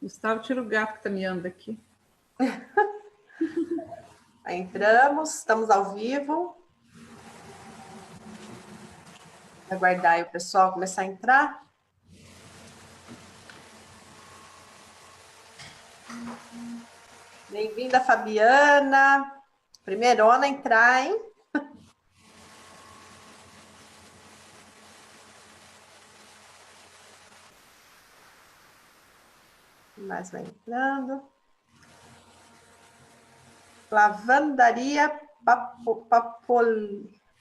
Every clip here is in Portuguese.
Gustavo, tira o gato que tá miando aqui. Aí entramos, estamos ao vivo. Aguardar aí o pessoal começar a entrar. Bem-vinda, Fabiana. Primeirona a entrar, hein? Mais vai entrando. Lavandaria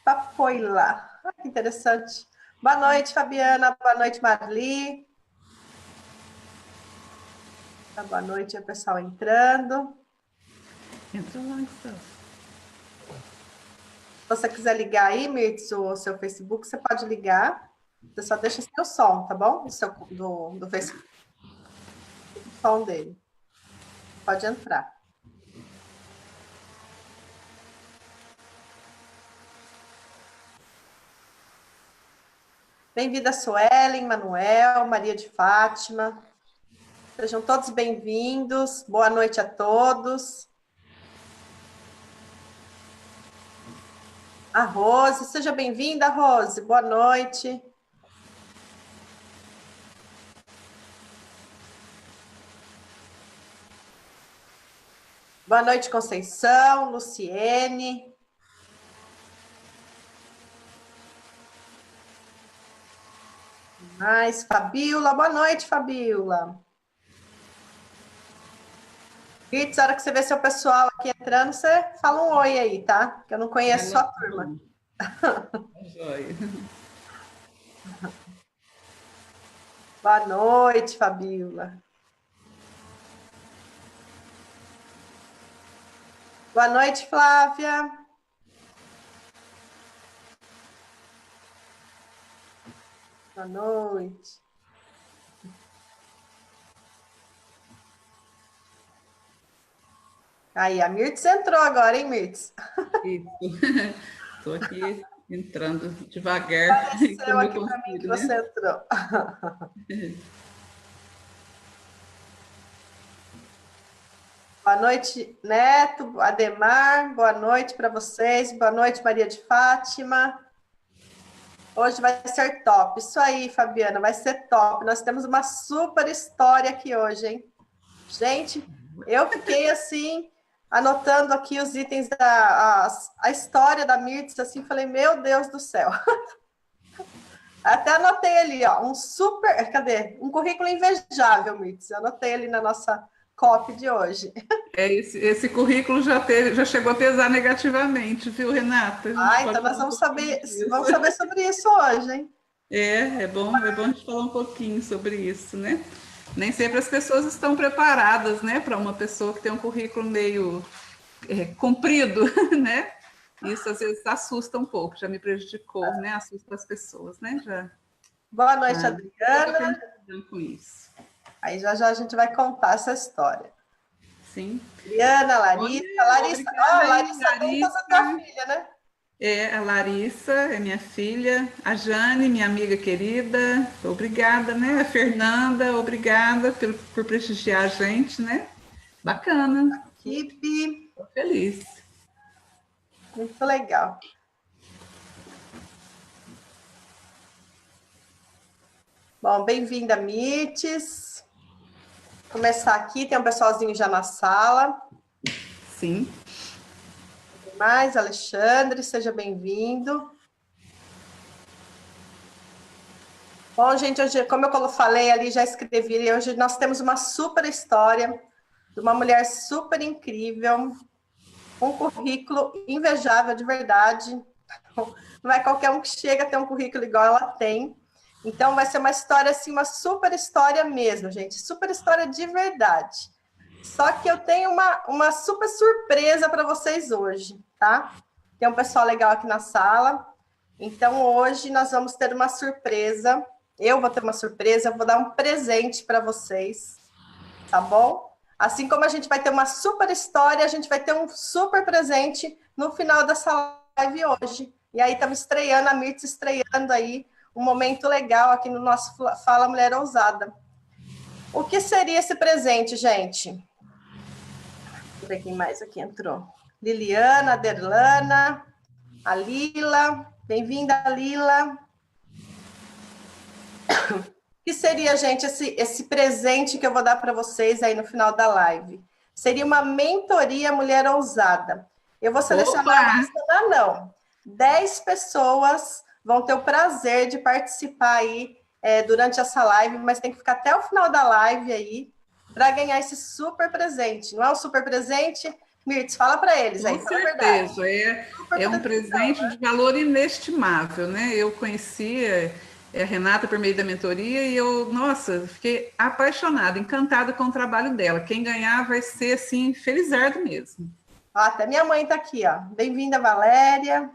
Papoila. Ah, que interessante. Boa noite, Fabiana. Boa noite, Marli. Boa noite, o pessoal entrando. Entra lá, Gustavo. Se você quiser ligar aí, Mirtz, o seu Facebook, você pode ligar. Você só deixa seu som, tá bom? Do Facebook. O som dele. Pode entrar. Bem-vinda, Suelen, Manuel, Maria de Fátima. Sejam todos bem-vindos. Boa noite a todos. A Rose, seja bem-vinda, Rose. Boa noite. Boa noite, Conceição, Luciene. Mais, Fabiola. Boa noite, Fabiola. Ritz, na hora que você vê seu pessoal aqui entrando, você fala um oi aí, tá? Que eu não conheço sua turma. Boa noite, Fabiola. Boa noite, Flávia. Boa noite. Aí, a Mirtz entrou agora, hein, Mirtz? Estou aqui entrando devagar. Apareceu aqui para mim que você entrou. Boa noite, Neto, Ademar. Boa noite para vocês. Boa noite, Maria de Fátima. Hoje vai ser top. Isso aí, Fabiana, vai ser top. Nós temos uma super história aqui hoje, hein? Gente, eu fiquei assim, anotando aqui os itens a história da Mirtz, assim, falei, meu Deus do céu. Até anotei ali, ó, um currículo invejável, Mirtz. Eu anotei ali na nossa copy de hoje. Esse currículo já chegou a pesar negativamente, viu, Renata? Então nós vamos saber sobre isso hoje, hein? É bom a gente falar um pouquinho sobre isso, né? Nem sempre as pessoas estão preparadas, né, para uma pessoa que tem um currículo meio comprido, né? Isso às vezes assusta um pouco, já me prejudicou, né? Assusta as pessoas, né? Boa noite, Adriana. Com isso. Aí já a gente vai contar essa história. Sim. Adriana, Larissa. Larissa Dantas é tua filha, né? A Larissa é minha filha, a Jane, minha amiga querida, obrigada, né? A Fernanda, obrigada por prestigiar a gente, né? Bacana. Equipe. Estou feliz. Muito legal. Bom, bem-vinda, Mirtz. Vou começar aqui, tem um pessoalzinho já na sala. Sim. Mais, Alexandre, seja bem-vindo. Bom, gente, hoje, como eu falei ali, já escrevi, hoje nós temos uma super história de uma mulher super incrível, um currículo invejável de verdade. Não é qualquer um que chega a ter um currículo igual ela tem. Então, vai ser uma história, assim, uma super história mesmo, gente. Super história de verdade. Só que eu tenho uma super surpresa para vocês hoje, tá? Tem um pessoal legal aqui na sala. Então, hoje nós vamos ter uma surpresa. Eu vou ter uma surpresa, eu vou dar um presente para vocês, tá bom? Assim como a gente vai ter uma super história, a gente vai ter um super presente no final dessa live hoje. E aí estamos estreando, a Mirtz estreando aí, um momento legal aqui no nosso Fala Mulher Ousada. O que seria esse presente, gente? Deixa eu ver quem mais aqui entrou. Liliana, Aderlana, a Lila. Bem-vinda, Lila. O que seria, gente, esse presente que eu vou dar para vocês aí no final da live? Seria uma mentoria Mulher Ousada. Eu vou selecionar, não. 10 pessoas vão ter o prazer de participar aí durante essa live, mas tem que ficar até o final da live aí para ganhar esse super presente. Não é um super presente? Mirtz, fala para eles aí. Com certeza, é um presente de valor inestimável, né? Eu conhecia a Renata por meio da mentoria e eu, nossa, fiquei apaixonada, encantada com o trabalho dela. Quem ganhar vai ser, assim, felizardo mesmo. Até minha mãe está aqui, ó. Bem-vinda, Valéria.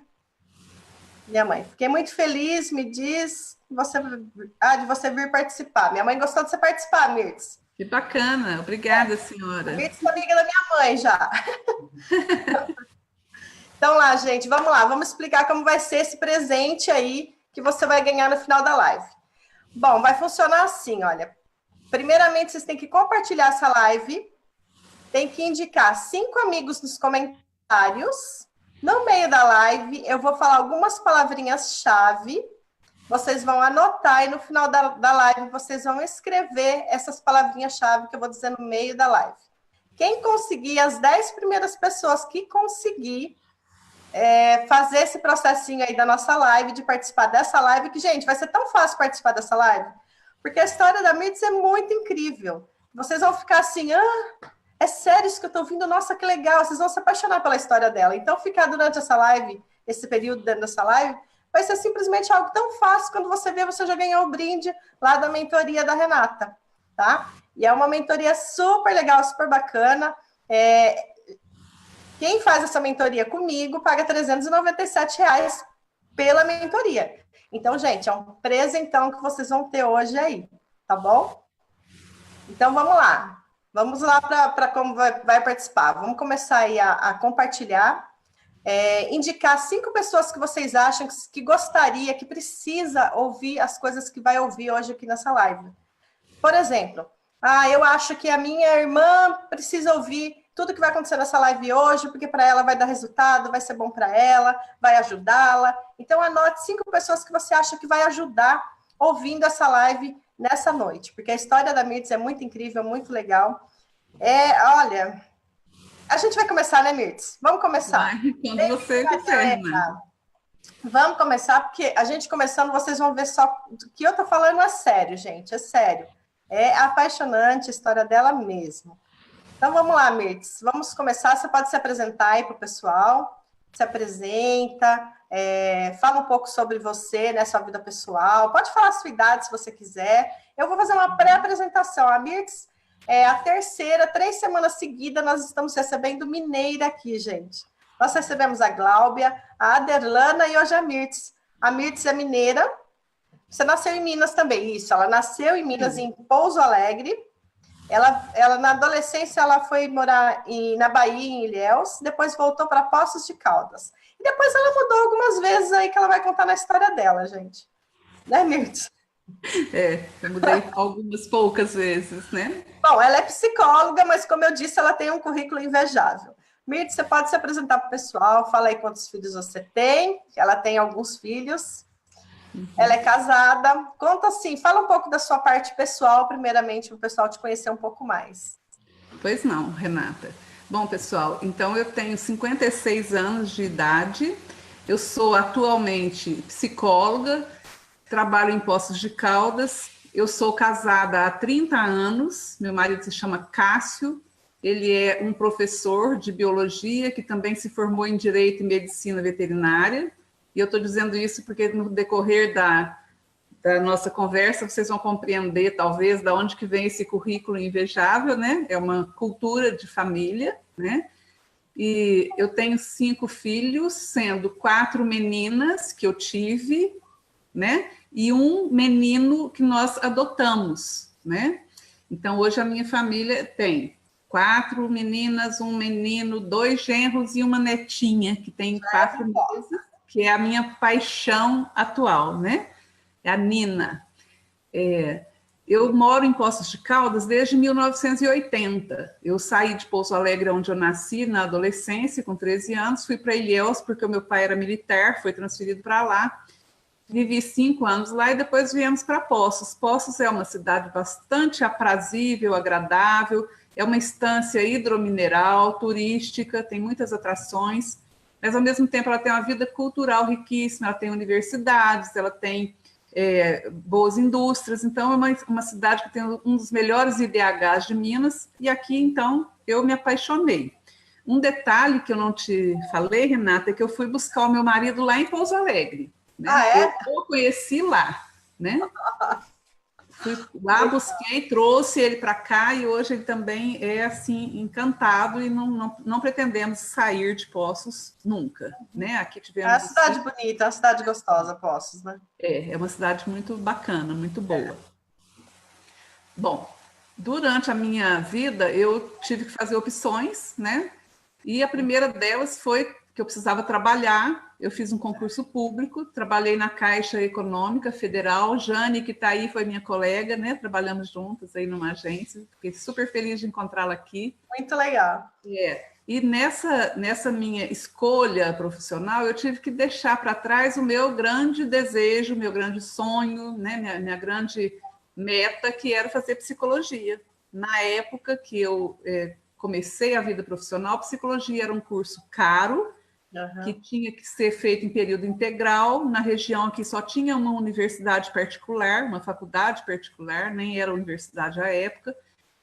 Minha mãe, fiquei muito feliz, me diz de você vir participar. Minha mãe gostou de você participar, Mirtz. Que bacana, obrigada, senhora. A Mirtz é amiga da minha mãe já. Então lá, gente, vamos lá, vamos explicar como vai ser esse presente aí que você vai ganhar no final da live. Bom, vai funcionar assim, olha. Primeiramente, vocês têm que compartilhar essa live, tem que indicar 5 amigos nos comentários. No meio da live, eu vou falar algumas palavrinhas-chave, vocês vão anotar e no final da live vocês vão escrever essas palavrinhas-chave que eu vou dizer no meio da live. Quem conseguir, as 10 primeiras pessoas que conseguir fazer esse processinho aí da nossa live, de participar dessa live, que, gente, vai ser tão fácil participar dessa live, porque a história da Mirtz é muito incrível. Vocês vão ficar assim, é sério isso que eu estou ouvindo? Nossa, que legal! Vocês vão se apaixonar pela história dela. Então, ficar durante essa live, esse período dentro dessa live, vai ser simplesmente algo tão fácil. Quando você vê, você já ganhou o brinde lá da mentoria da Renata, tá? E é uma mentoria super legal, super bacana. Quem faz essa mentoria comigo paga R$397 pela mentoria. Então, gente, é um presentão que vocês vão ter hoje aí, tá bom? Então, vamos lá. Vamos lá para como vai participar. Vamos começar aí a compartilhar. Indicar 5 pessoas que vocês acham que gostaria, que precisa ouvir as coisas que vai ouvir hoje aqui nessa live. Por exemplo, eu acho que a minha irmã precisa ouvir tudo que vai acontecer nessa live hoje, porque para ela vai dar resultado, vai ser bom para ela, vai ajudá-la. Então, anote 5 pessoas que você acha que vai ajudar ouvindo essa live nessa noite, porque a história da Mirtz é muito incrível, muito legal. Olha, a gente vai começar, né, Mirtz? Vamos começar. Quando você quiser, né? Vamos começar, porque a gente começando, vocês vão ver só o que eu tô falando é sério, gente, é sério. É apaixonante a história dela mesmo. Então, vamos lá, Mirtz. Vamos começar. Você pode se apresentar aí para o pessoal. Se apresenta, fala um pouco sobre você, né, sua vida pessoal. Pode falar a sua idade, se você quiser. Eu vou fazer uma pré-apresentação. A Mirtz é a terceira, 3 semanas seguidas, nós estamos recebendo mineira aqui, gente. Nós recebemos a Gláubia, a Aderlana e hoje a Mirtz. A Mirtz é mineira. Você nasceu em Minas também, isso. Ela nasceu em Minas, em Pouso Alegre. Ela, na adolescência, ela foi morar na Bahia, em Ilhéus, depois voltou para Poços de Caldas. E depois ela mudou algumas vezes aí, que ela vai contar na história dela, gente. Né, Mirtz? Eu mudei algumas poucas vezes, né? Bom, ela é psicóloga, mas, como eu disse, ela tem um currículo invejável. Mirtz, você pode se apresentar para o pessoal, fala aí quantos filhos você tem. Ela tem alguns filhos. Ela é casada. Conta assim, fala um pouco da sua parte pessoal, primeiramente, para o pessoal te conhecer um pouco mais. Pois não, Renata. Bom, pessoal, então eu tenho 56 anos de idade, eu sou atualmente psicóloga, trabalho em Poços de Caldas, eu sou casada há 30 anos, meu marido se chama Cássio, ele é um professor de biologia que também se formou em Direito e Medicina Veterinária. E eu estou dizendo isso porque no decorrer da nossa conversa vocês vão compreender, talvez, de onde que vem esse currículo invejável, né? É uma cultura de família, né? E eu tenho 5 filhos, sendo 4 meninas que eu tive, né? E um menino que nós adotamos, né? Então, hoje a minha família tem 4 meninas, um menino, 2 genros e uma netinha, que tem 4 meses, que é a minha paixão atual, né? É a Nina. Eu moro em Poços de Caldas desde 1980. Eu saí de Pouso Alegre, onde eu nasci, na adolescência, com 13 anos, fui para Ilhéus, porque o meu pai era militar, foi transferido para lá. Vivi 5 anos lá e depois viemos para Poços. Poços é uma cidade bastante aprazível, agradável, é uma estância hidromineral, turística, tem muitas atrações, mas ao mesmo tempo ela tem uma vida cultural riquíssima, ela tem universidades, ela tem boas indústrias, então é uma cidade que tem um dos melhores IDHs de Minas, e aqui então eu me apaixonei. Um detalhe que eu não te falei, Renata, é que eu fui buscar o meu marido lá em Pouso Alegre. Né? Ah, é? Eu o conheci lá, né? Fui lá, busquei, trouxe ele para cá e hoje ele também é assim encantado e não pretendemos sair de Poços nunca, né? Aqui tivemos. É uma cidade bonita, é uma cidade gostosa, Poços, né? É uma cidade muito bacana, muito boa. Bom, durante a minha vida eu tive que fazer opções, né? E a primeira delas foi que eu precisava trabalhar. Eu fiz um concurso público, trabalhei na Caixa Econômica Federal. Jane, que está aí, foi minha colega, né? Trabalhamos juntas aí numa agência. Fiquei super feliz de encontrá-la aqui. Muito legal. E nessa minha escolha profissional, eu tive que deixar para trás o meu grande desejo, meu grande sonho, né? Minha grande meta, que era fazer psicologia. Na época que eu comecei a vida profissional, psicologia era um curso caro, que tinha que ser feito em período integral. Na região aqui só tinha uma universidade particular, uma faculdade particular, nem era universidade à época,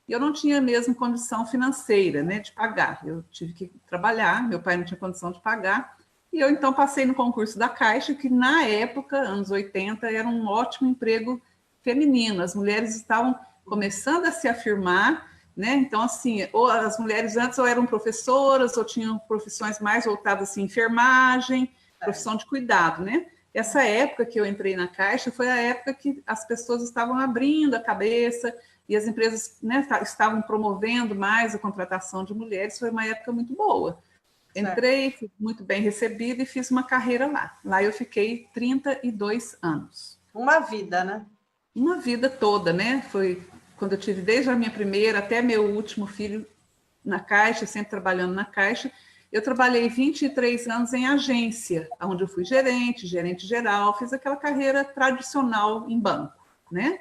e eu não tinha mesmo condição financeira, né, de pagar. Eu tive que trabalhar, meu pai não tinha condição de pagar, e eu então passei no concurso da Caixa, que na época, anos 80, era um ótimo emprego feminino. As mulheres estavam começando a se afirmar, né? Então, assim, ou as mulheres antes ou eram professoras, ou tinham profissões mais voltadas assim, enfermagem, profissão de cuidado, né? Essa época que eu entrei na Caixa foi a época que as pessoas estavam abrindo a cabeça e as empresas, né, estavam promovendo mais a contratação de mulheres. Foi uma época muito boa. Entrei, fui muito bem recebida e fiz uma carreira lá. Lá eu fiquei 32 anos. Uma vida, né? Uma vida toda, né? Foi quando eu tive desde a minha primeira até meu último filho na Caixa, sempre trabalhando na Caixa. Eu trabalhei 23 anos em agência, onde eu fui gerente geral, fiz aquela carreira tradicional em banco, né?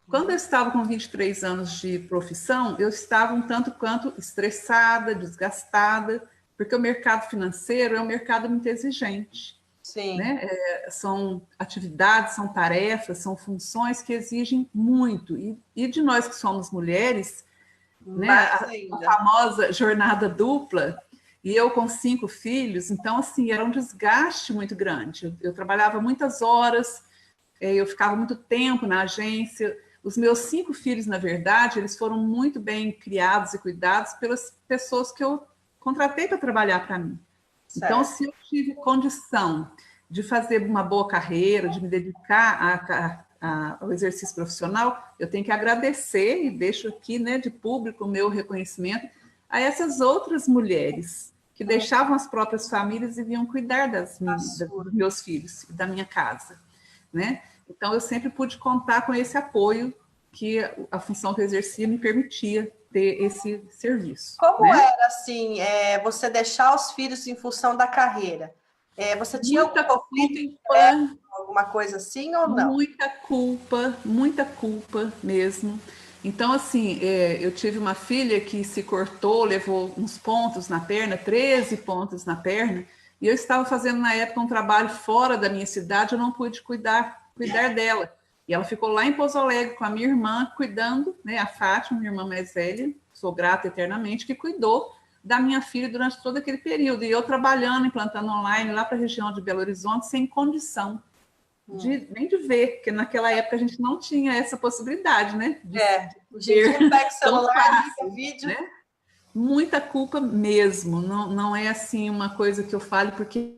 Quando eu estava com 23 anos de profissão, eu estava um tanto quanto estressada, desgastada, porque o mercado financeiro é um mercado muito exigente. Sim. Né? São atividades, são tarefas, são funções que exigem muito. E de nós que somos mulheres, né, a famosa jornada dupla, e eu com 5 filhos, então, assim, era um desgaste muito grande. Eu trabalhava muitas horas, eu ficava muito tempo na agência. Os meus 5 filhos, na verdade, eles foram muito bem criados e cuidados pelas pessoas que eu contratei para trabalhar para mim. Certo. Então, se eu tive condição de fazer uma boa carreira, de me dedicar ao exercício profissional, eu tenho que agradecer, e deixo aqui, né, de público o meu reconhecimento a essas outras mulheres que deixavam as próprias famílias e vinham cuidar dos meus filhos e da minha casa, né? Então, eu sempre pude contar com esse apoio que a função que eu exercia me permitia ter esse serviço. Como era, assim, você deixar os filhos em função da carreira? Você tinha muita algum conflito, alguma coisa assim ou não? Muita culpa mesmo. Então, assim, eu tive uma filha que se cortou, levou uns pontos na perna, 13 pontos na perna, e eu estava fazendo na época um trabalho fora da minha cidade, eu não pude cuidar dela. E ela ficou lá em Pouso Alegre com a minha irmã, cuidando, né, a Fátima, minha irmã mais velha, sou grata eternamente, que cuidou da minha filha durante todo aquele período. E eu trabalhando, implantando online lá para a região de Belo Horizonte, sem condição nem de ver, porque naquela época a gente não tinha essa possibilidade, né? A gente não pega o celular, liga o vídeo. Né? Muita culpa mesmo, não é assim uma coisa que eu falo porque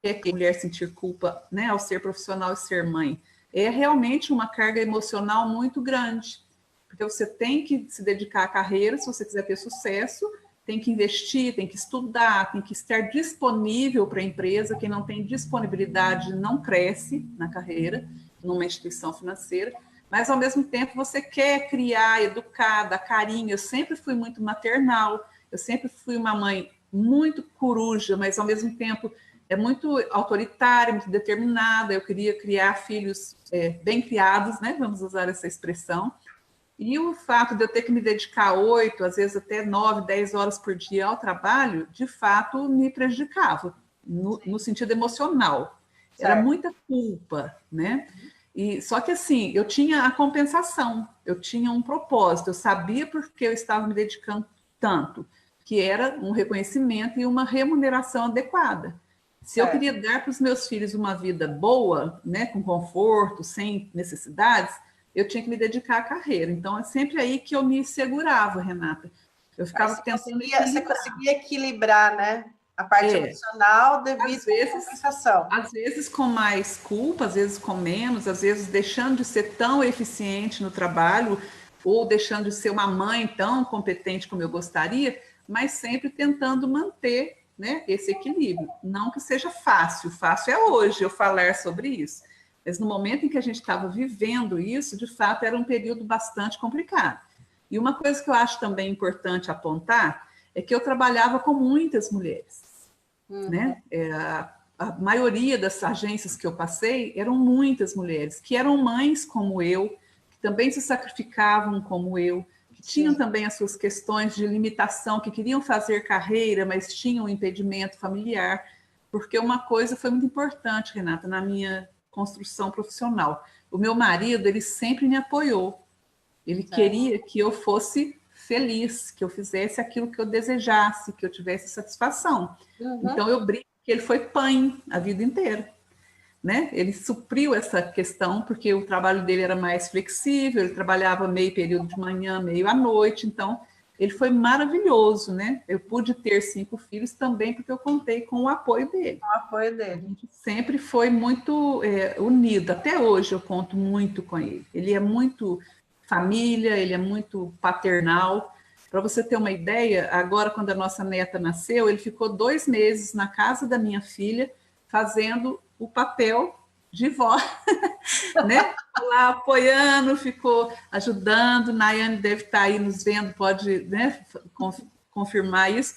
é que a mulher sentir culpa, né, ao ser profissional e ser mãe. É realmente uma carga emocional muito grande, porque você tem que se dedicar à carreira se você quiser ter sucesso, tem que investir, tem que estudar, tem que estar disponível para a empresa. Quem não tem disponibilidade não cresce na carreira, numa instituição financeira. mas ao mesmo tempo você quer criar, educar, dar carinho. Eu sempre fui muito maternal, eu sempre fui uma mãe muito coruja, mas ao mesmo tempo muito autoritária, muito determinada. Eu queria criar filhos bem criados, né? Vamos usar essa expressão. E o fato de eu ter que me dedicar 8, às vezes até 9, 10 horas por dia ao trabalho, de fato me prejudicava, no sentido emocional. Certo. Era muita culpa, né? E, só que assim, eu tinha a compensação, eu tinha um propósito, eu sabia por que eu estava me dedicando tanto, que era um reconhecimento e uma remuneração adequada. Se eu queria dar para os meus filhos uma vida boa, né, com conforto, sem necessidades, eu tinha que me dedicar à carreira. Então, é sempre aí que eu me segurava, Renata. Eu ficava tentando equilibrar. Você conseguia equilibrar, né? A parte emocional devido à compensação. Às vezes com mais culpa, às vezes com menos, às vezes deixando de ser tão eficiente no trabalho ou deixando de ser uma mãe tão competente como eu gostaria, mas sempre tentando manter, né, esse equilíbrio. Não que seja fácil é hoje eu falar sobre isso. Mas no momento em que a gente estava vivendo isso, de fato, era um período bastante complicado. E uma coisa que eu acho também importante apontar é que eu trabalhava com muitas mulheres. Né? A maioria das agências que eu passei eram muitas mulheres, que eram mães como eu, que também se sacrificavam como eu, que tinham também as suas questões de limitação, que queriam fazer carreira, mas tinham um impedimento familiar. Porque uma coisa foi muito importante, Renata, na minha construção profissional. O meu marido, ele sempre me apoiou. Ele queria que eu fosse feliz, que eu fizesse aquilo que eu desejasse, que eu tivesse satisfação. Então, eu brinco que ele foi pai a vida inteira. Né? Ele supriu essa questão, porque o trabalho dele era mais flexível, ele trabalhava meio período de manhã, meio à noite, então ele foi maravilhoso, né? Eu pude ter 5 filhos também porque eu contei com o apoio dele. O apoio dele. A gente sempre foi muito unido, até hoje eu conto muito com ele. Ele é muito família, ele é muito paternal. Para você ter uma ideia, agora quando a nossa neta nasceu, ele ficou 2 meses na casa da minha filha, fazendo o papel de vó, né? Lá apoiando, ficou ajudando. Nayane deve estar aí nos vendo, pode, né, confirmar isso.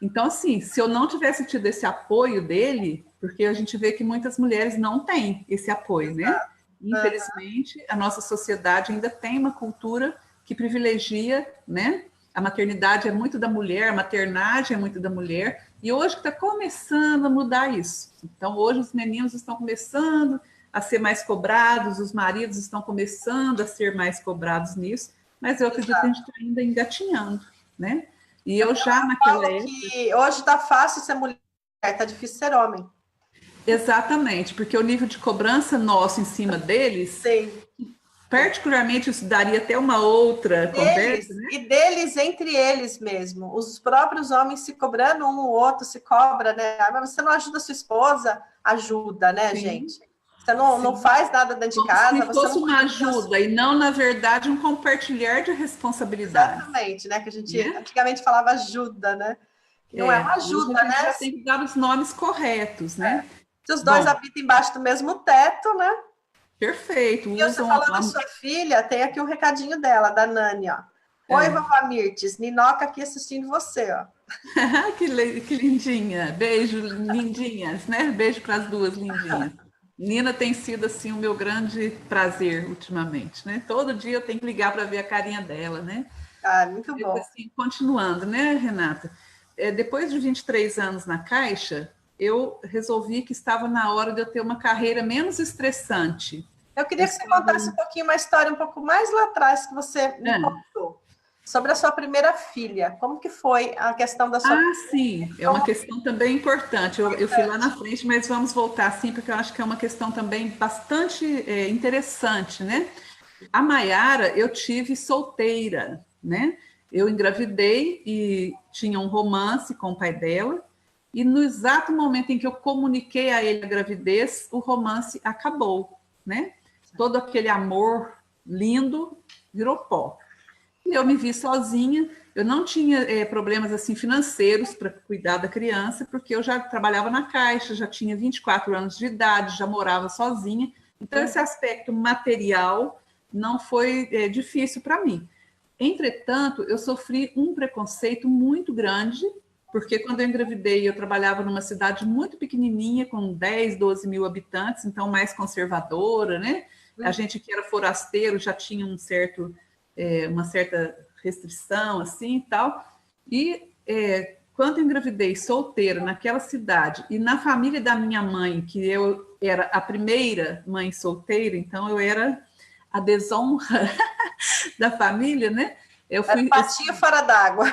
Então, assim, se eu não tivesse tido esse apoio dele, porque a gente vê que muitas mulheres não têm esse apoio, né? Infelizmente, a nossa sociedade ainda tem uma cultura que privilegia, né? A maternidade é muito da mulher, a maternagem é muito da mulher, e hoje está começando a mudar isso. Então, hoje os meninos estão começando a ser mais cobrados, os maridos estão começando a ser mais cobrados nisso, mas eu acredito que a gente está ainda engatinhando, né? E eu já naquela época... que hoje está fácil ser mulher, está difícil ser homem. Exatamente, porque o nível de cobrança nosso em cima deles... Sim. Particularmente, isso daria até uma outra conversa, né? E deles, entre eles mesmo. Os próprios homens se cobrando, um ou outro se cobra, né? Mas você não ajuda a sua esposa? Ajuda, né, gente? Você não faz nada dentro de casa. Se fosse uma ajuda e não, na verdade, um compartilhar de responsabilidade. Exatamente, né? Que a gente antigamente falava ajuda, né? Não é uma ajuda, né? Já tem que dar os nomes corretos, né? Se os dois habitam embaixo do mesmo teto, né? Perfeito. E você falando da sua filha, tem aqui um recadinho dela, da Nani, ó. Oi, vovó Mirtes, Ninoca aqui assistindo você, ó. que lindinha. Beijo, lindinhas, né? Beijo para as duas lindinhas. Nina tem sido, assim, o meu grande prazer ultimamente, né? Todo dia eu tenho que ligar para ver a carinha dela, né? Ah, muito bom. Assim, continuando, né, Renata? Depois de 23 anos na Caixa, eu resolvi que estava na hora de eu ter uma carreira menos estressante. Eu queria que você contasse um pouquinho uma história um pouco mais lá atrás que você me contou. Sobre a sua primeira filha. Como que foi a questão da sua... sim. É uma questão também importante. Eu fui lá na frente, mas vamos voltar sim, porque eu acho que é uma questão também bastante interessante, né? A Maiara, eu tive solteira, né? Eu engravidei e tinha um romance com o pai dela, e no exato momento em que eu comuniquei a ele a gravidez, o romance acabou, né? Todo aquele amor lindo virou pó. E eu me vi sozinha, eu não tinha problemas assim financeiros para cuidar da criança, porque eu já trabalhava na Caixa, já tinha 24 anos de idade, já morava sozinha. Então, esse aspecto material não foi difícil para mim. Entretanto, eu sofri um preconceito muito grande, porque quando eu engravidei, eu trabalhava numa cidade muito pequenininha, com 10, 12 mil habitantes, então mais conservadora, né? A gente que era forasteiro já tinha uma certa restrição, assim, e tal. E quando eu engravidei solteira naquela cidade, e na família da minha mãe, que eu era a primeira mãe solteira, então eu era a desonra da família, né? Eu Era fui patinho fora d'água.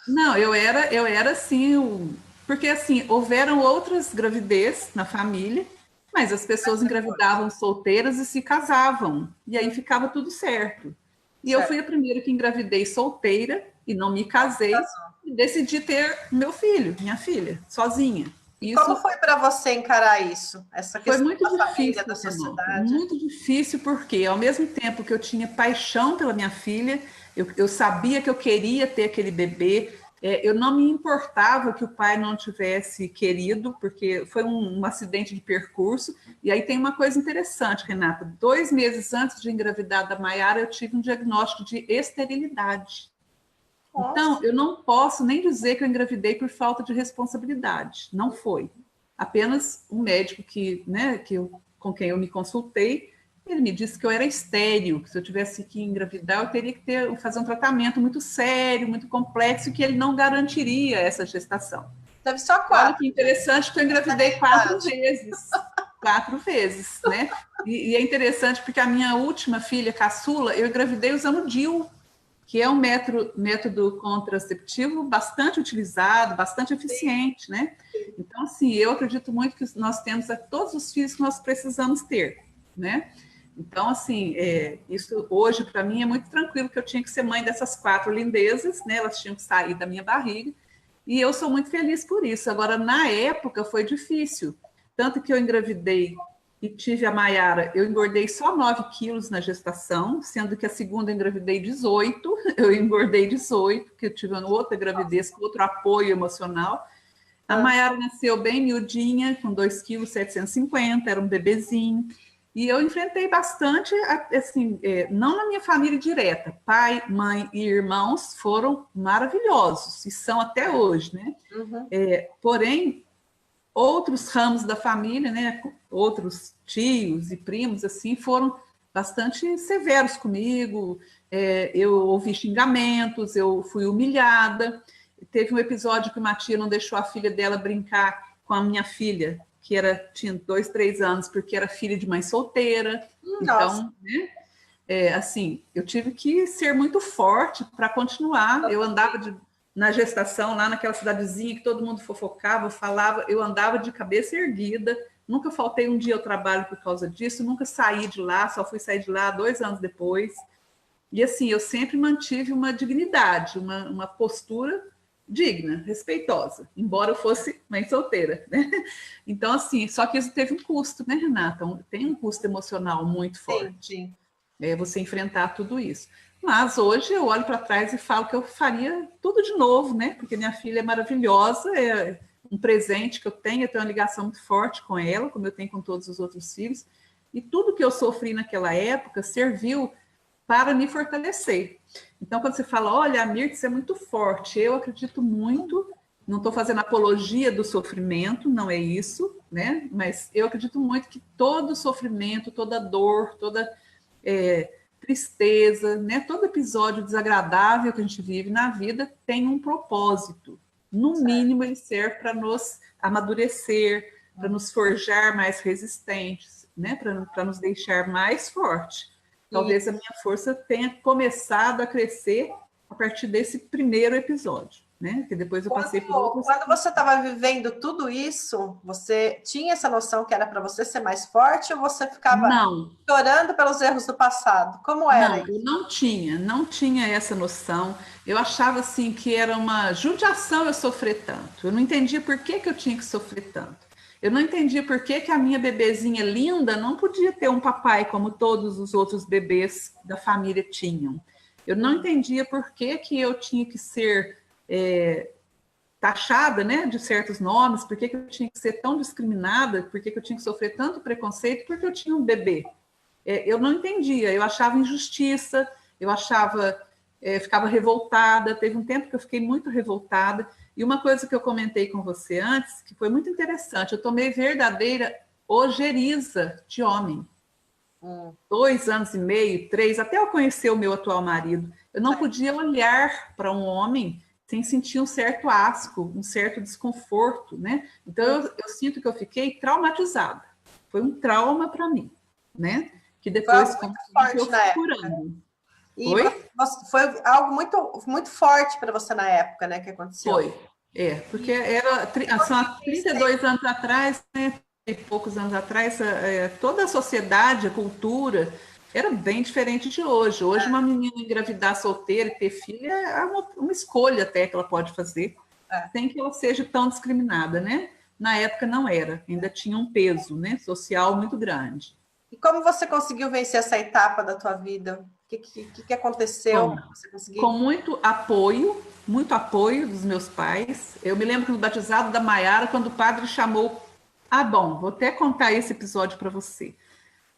não, eu era assim, porque assim, houveram outras gravidez na família, mas as pessoas engravidavam solteiras e se casavam, e aí ficava tudo certo. E eu fui a Certo. primeira que engravidei solteira e não me casei e decidi ter meu filho, minha filha, sozinha. E como Isso foi para você encarar isso? Essa foi questão muito da família, da difícil, Renata, sociedade? muito difícil, porque ao mesmo tempo que eu tinha paixão pela minha filha, eu sabia que eu queria ter aquele bebê, eu não me importava que o pai não tivesse querido, porque foi um acidente de percurso. E aí tem uma coisa interessante, Renata: 2 meses antes de engravidar da Maiara, eu tive um diagnóstico de esterilidade. Então, Nossa, eu não posso nem dizer que eu engravidei por falta de responsabilidade. Não foi. Apenas um médico com quem eu me consultei, ele me disse que eu era estéril, que se eu tivesse que engravidar, eu teria que fazer um tratamento muito sério, muito complexo, e que ele não garantiria essa gestação. teve só E olha 4. que interessante que eu engravidei 4 vezes. 4 vezes, né? E é interessante porque a minha última filha, caçula, eu engravidei usando DIU, que é um método contraceptivo bastante utilizado, bastante eficiente, né? Então, assim, eu acredito muito que nós temos todos os filhos que nós precisamos ter, né? Então, assim, isso hoje para mim é muito tranquilo, que eu tinha que ser mãe dessas 4 lindezas, né? Elas tinham que sair da minha barriga, e eu sou muito feliz por isso. Agora, na época foi difícil, tanto que eu engravidei e tive a Maiara, eu engordei só 9 quilos na gestação, sendo que a segunda eu engravidei 18, eu engordei 18, porque eu tive uma outra gravidez com outro apoio emocional. A Maiara nasceu bem miudinha, com 2,750 kg, era um bebezinho. E eu enfrentei bastante, assim, não na minha família direta. Pai, mãe e irmãos foram maravilhosos, e são até hoje, né? Uhum. Porém, outros ramos da família, né, outros tios e primos, assim, foram bastante severos comigo. Eu ouvi xingamentos, eu fui humilhada. Teve um episódio que uma tia não deixou a filha dela brincar com a minha filha, que tinha 2, 3 anos, porque era filha de mãe solteira. Nossa, Então, né, assim, eu tive que ser muito forte para continuar. Eu andava na gestação, lá naquela cidadezinha que todo mundo fofocava, falava, eu andava de cabeça erguida, nunca faltei um dia ao trabalho por causa disso, nunca saí de lá, só fui sair de lá 2 anos depois. E assim, eu sempre mantive uma dignidade, uma postura digna, respeitosa, embora eu fosse mãe solteira, né? Então, assim, só que isso teve um custo, né, Renata? Tem um custo emocional muito sim, forte, sim. você enfrentar tudo isso. Mas hoje eu olho para trás e falo que eu faria tudo de novo, né? Porque minha filha é maravilhosa, é um presente que eu tenho uma ligação muito forte com ela, como eu tenho com todos os outros filhos. E tudo que eu sofri naquela época serviu para me fortalecer. Então, quando você fala, olha, a Mirtz é muito forte, eu acredito muito, não estou fazendo apologia do sofrimento, não é isso, né? Mas eu acredito muito que todo sofrimento, toda dor, toda tristeza, né? Todo episódio desagradável que a gente vive na vida tem um propósito. No mínimo, ele serve para nos amadurecer, para nos forjar mais resistentes, né? Para nos deixar mais fortes. Talvez a minha força tenha começado a crescer a partir desse primeiro episódio, né? Que depois eu passei por outros. Quando você estava vivendo tudo isso, você tinha essa noção que era para você ser mais forte ou você ficava Não, chorando pelos erros do passado? Como era não, isso? eu não tinha essa noção. Eu achava assim que era uma judiação eu sofrer tanto. Eu não entendia por que que eu tinha que sofrer tanto. Eu não entendia por que que a minha bebezinha linda não podia ter um papai como todos os outros bebês da família tinham. Eu não entendia por que que eu tinha que ser taxada, né, de certos nomes, por que que eu tinha que ser tão discriminada, por que que eu tinha que sofrer tanto preconceito, porque eu tinha um bebê. eu não entendia, eu achava injustiça, eu achava, ficava revoltada, teve um tempo que eu fiquei muito revoltada, e uma coisa que eu comentei com você antes, que foi muito interessante, eu tomei verdadeira ojeriza de homem. 2 anos e meio, 3, até eu conhecer o meu atual marido, eu não podia olhar para um homem sem sentir um certo asco, um certo desconforto, né? Então eu sinto que eu fiquei traumatizada. Foi um trauma para mim, né? Que depois foi muito forte na época. Curando. E foi algo muito, muito forte para você na época, né, que aconteceu. Foi, porque são há 32 anos atrás, né? E poucos anos atrás, toda a sociedade, a cultura, era bem diferente de hoje. Hoje, uma menina engravidar solteira e ter filha é uma escolha até que ela pode fazer, sem que ela seja tão discriminada, né? Na época não era, ainda tinha um peso, né, social muito grande. E como você conseguiu vencer essa etapa da tua vida? O que aconteceu para você conseguir? Com muito apoio dos meus pais. Eu me lembro que no batizado da Maiara, quando o padre chamou... bom, vou até contar esse episódio para você.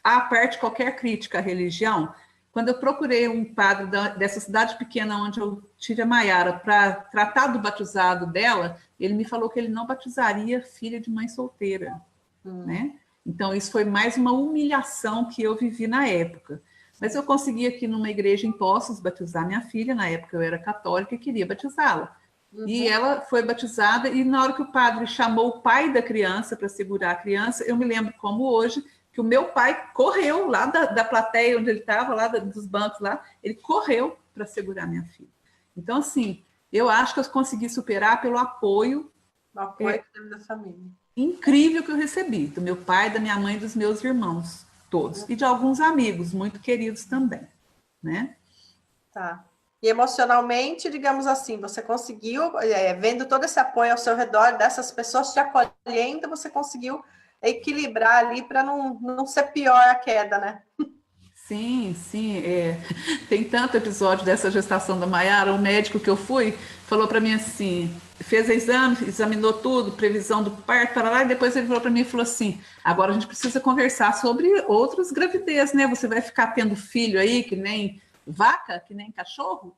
À parte qualquer crítica à religião, quando eu procurei um padre dessa cidade pequena onde eu tive a Maiara para tratar do batizado dela, ele me falou que ele não batizaria filha de mãe solteira, né? Então, isso foi mais uma humilhação que eu vivi na época. Mas eu consegui aqui numa igreja em Poços batizar minha filha, na época eu era católica e queria batizá-la. E ela foi batizada, e na hora que o padre chamou o pai da criança para segurar a criança, eu me lembro como hoje, que o meu pai correu lá da plateia onde ele estava, lá dos bancos lá, ele correu para segurar minha filha. Então, assim, eu acho que eu consegui superar pelo apoio da família. Incrível que eu recebi, do meu pai, da minha mãe e dos meus irmãos, todos. E de alguns amigos, muito queridos também, né? Tá. E emocionalmente, digamos assim, você conseguiu, vendo todo esse apoio ao seu redor, dessas pessoas te acolhendo, você conseguiu equilibrar ali para não ser pior a queda, né? Sim, sim. Tem tanto episódio dessa gestação da Maiara. O médico que eu fui falou para mim assim: fez exame, examinou tudo, previsão do parto, para lá, e depois ele falou para mim e falou assim: agora a gente precisa conversar sobre outras gravidez, né? Você vai ficar tendo filho aí, que nem vaca, que nem cachorro?